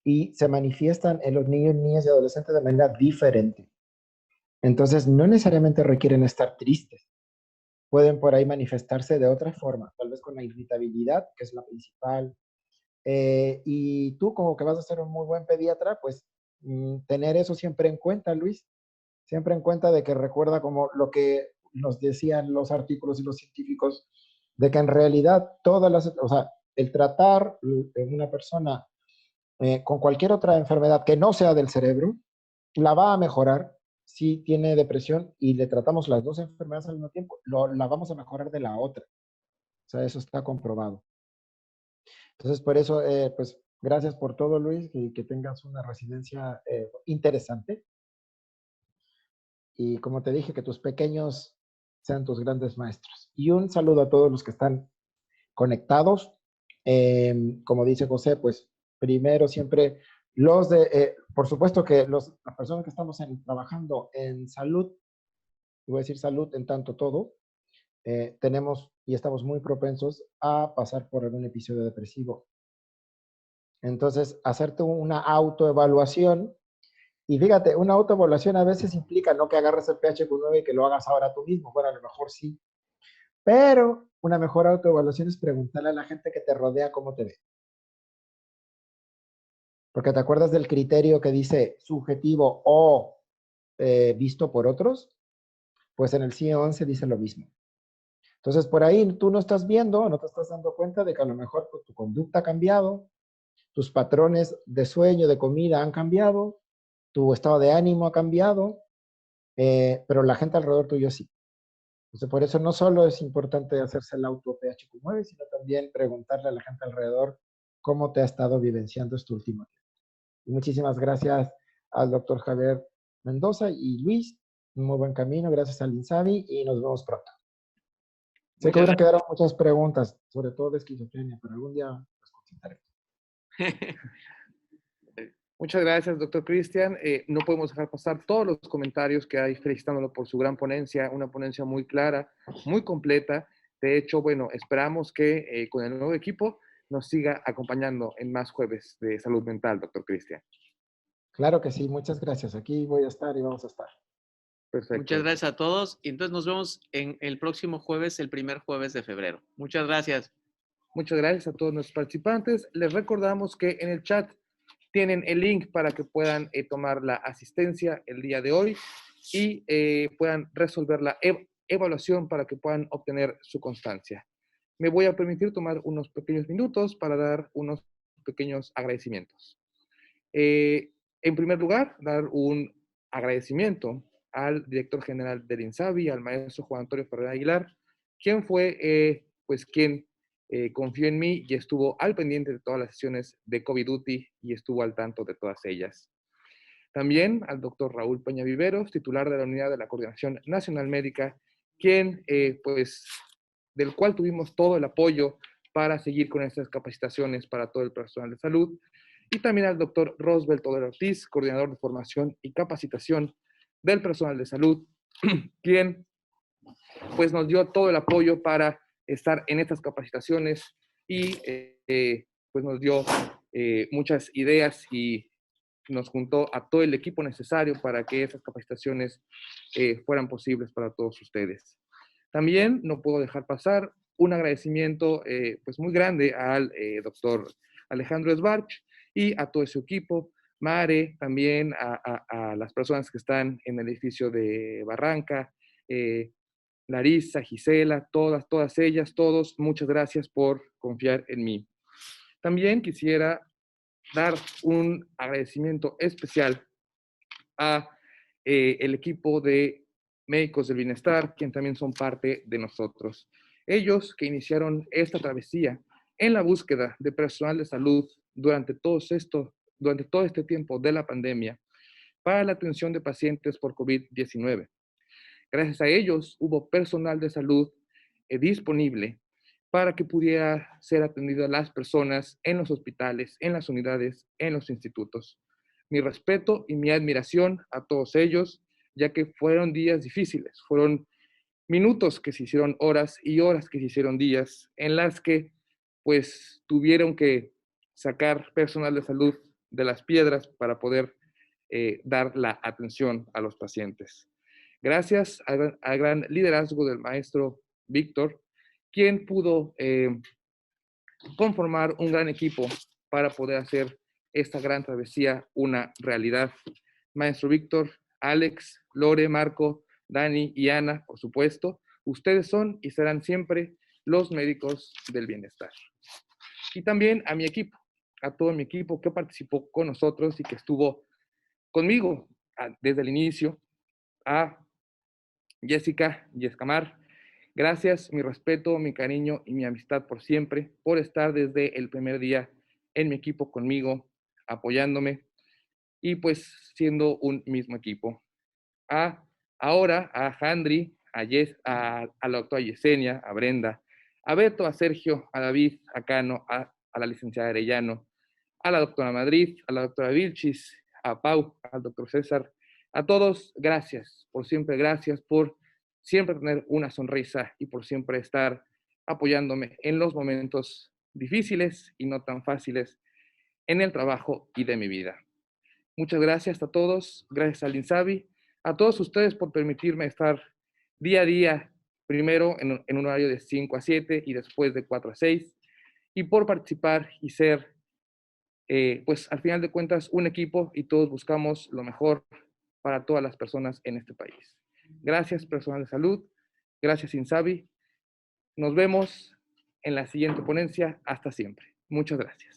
Y se manifiestan en los niños, niñas y adolescentes de manera diferente. Entonces, no necesariamente requieren estar tristes. Pueden por ahí manifestarse de otra forma, tal vez con la irritabilidad, que es la principal. Y tú, como que vas a ser un muy buen pediatra, pues tener eso siempre en cuenta, Luis. Siempre en cuenta de que recuerda como lo que nos decían los artículos y los científicos, de que en realidad o sea, el tratar en una persona con cualquier otra enfermedad que no sea del cerebro, la va a mejorar si tiene depresión y le tratamos las dos enfermedades al mismo tiempo, la vamos a mejorar de la otra. O sea, eso está comprobado. Entonces, por eso, pues, gracias por todo, Luis, y que tengas una residencia interesante. Y como te dije, que tus pequeños sean tus grandes maestros. Y un saludo a todos los que están conectados. Como dice José, pues primero siempre por supuesto que las personas que estamos trabajando en salud, voy a decir salud en tanto todo, tenemos y estamos muy propensos a pasar por algún episodio depresivo. Entonces, hacerte una autoevaluación, y fíjate, una autoevaluación a veces implica no que agarres el PHQ-9 y que lo hagas ahora tú mismo, bueno, a lo mejor sí, pero una mejor autoevaluación es preguntarle a la gente que te rodea cómo te ve. Porque te acuerdas del criterio que dice subjetivo o visto por otros, pues en el CIE-11 dice lo mismo. Entonces, por ahí tú no estás viendo, no te estás dando cuenta de que a lo mejor pues, tu conducta ha cambiado, tus patrones de sueño, de comida han cambiado, tu estado de ánimo ha cambiado, pero la gente alrededor tuyo sí. Entonces, por eso no solo es importante hacerse el auto PHQ-9, sino también preguntarle a la gente alrededor cómo te ha estado vivenciando este último tiempo. Y muchísimas gracias al doctor Javier Mendoza y Luis. Un muy buen camino. Gracias al INSABI y nos vemos pronto. Sé que hubieran quedado muchas preguntas, sobre todo de esquizofrenia, pero algún día las contestaré. Muchas gracias, doctor Cristian. No podemos dejar pasar todos los comentarios que hay felicitándolo por su gran ponencia, una ponencia muy clara, muy completa. De hecho, bueno, esperamos que con el nuevo equipo nos siga acompañando en más jueves de salud mental, doctor Cristian. Claro que sí, muchas gracias. Aquí voy a estar y vamos a estar. Perfecto. Muchas gracias a todos. Y entonces nos vemos en el próximo jueves, el primer jueves de febrero. Muchas gracias. Muchas gracias a todos nuestros participantes. Les recordamos que en el chat tienen el link para que puedan tomar la asistencia el día de hoy y puedan resolver la evaluación para que puedan obtener su constancia. Me voy a permitir tomar unos pequeños minutos para dar unos pequeños agradecimientos. En primer lugar, dar un agradecimiento al director general del INSABI, al maestro Juan Antonio Ferrer Aguilar, quien fue quien confió en mí y estuvo al pendiente de todas las sesiones de COVID Duty y estuvo al tanto de todas ellas. También al doctor Raúl Peña Viveros, titular de la Unidad de la Coordinación Nacional Médica, quien, del cual tuvimos todo el apoyo para seguir con estas capacitaciones para todo el personal de salud. Y también al doctor Rosbel Todero Ortiz, coordinador de formación y capacitación del personal de salud, quien pues nos dio todo el apoyo para estar en estas capacitaciones y pues nos dio muchas ideas y nos juntó a todo el equipo necesario para que esas capacitaciones fueran posibles para todos ustedes. También no puedo dejar pasar un agradecimiento pues muy grande al doctor Alejandro Esbarch y a todo su equipo, Mare, también a las personas que están en el edificio de Barranca, Larisa, Gisela, todas ellas, todos, muchas gracias por confiar en mí. También quisiera dar un agradecimiento especial a el equipo de médicos del bienestar, quien también son parte de nosotros. Ellos que iniciaron esta travesía en la búsqueda de personal de salud durante todo este tiempo de la pandemia para la atención de pacientes por COVID-19. Gracias a ellos hubo personal de salud disponible para que pudiera ser atendido a las personas en los hospitales, en las unidades, en los institutos. Mi respeto y mi admiración a todos ellos, ya que fueron días difíciles, fueron minutos que se hicieron horas y horas que se hicieron días, en las que pues tuvieron que sacar personal de salud de las piedras para poder dar la atención a los pacientes. Gracias al gran liderazgo del maestro Víctor, quien pudo conformar un gran equipo para poder hacer esta gran travesía una realidad. Maestro Víctor, Alex, Lore, Marco, Dani y Ana, por supuesto, ustedes son y serán siempre los médicos del bienestar. Y también a mi equipo, a todo mi equipo que participó con nosotros y que estuvo conmigo desde el inicio, a Jessica Yescamar, gracias, mi respeto, mi cariño y mi amistad por siempre, por estar desde el primer día en mi equipo conmigo, apoyándome y pues siendo un mismo equipo. Ahora a Jandri, a la doctora Yesenia, a Brenda, a Beto, a Sergio, a David, a Cano, a la licenciada Arellano, a la doctora Madrid, a la doctora Vilchis, a Pau, al doctor César, a todos, gracias por siempre tener una sonrisa y por siempre estar apoyándome en los momentos difíciles y no tan fáciles en el trabajo y de mi vida. Muchas gracias a todos, gracias al INSABI, a todos ustedes por permitirme estar día a día, primero en un horario de 5 a 7 y después de 4 a 6, y por participar y ser, pues al final de cuentas, un equipo y todos buscamos lo mejor para todas las personas en este país. Gracias, personal de salud. Gracias, INSABI. Nos vemos en la siguiente ponencia. Hasta siempre. Muchas gracias.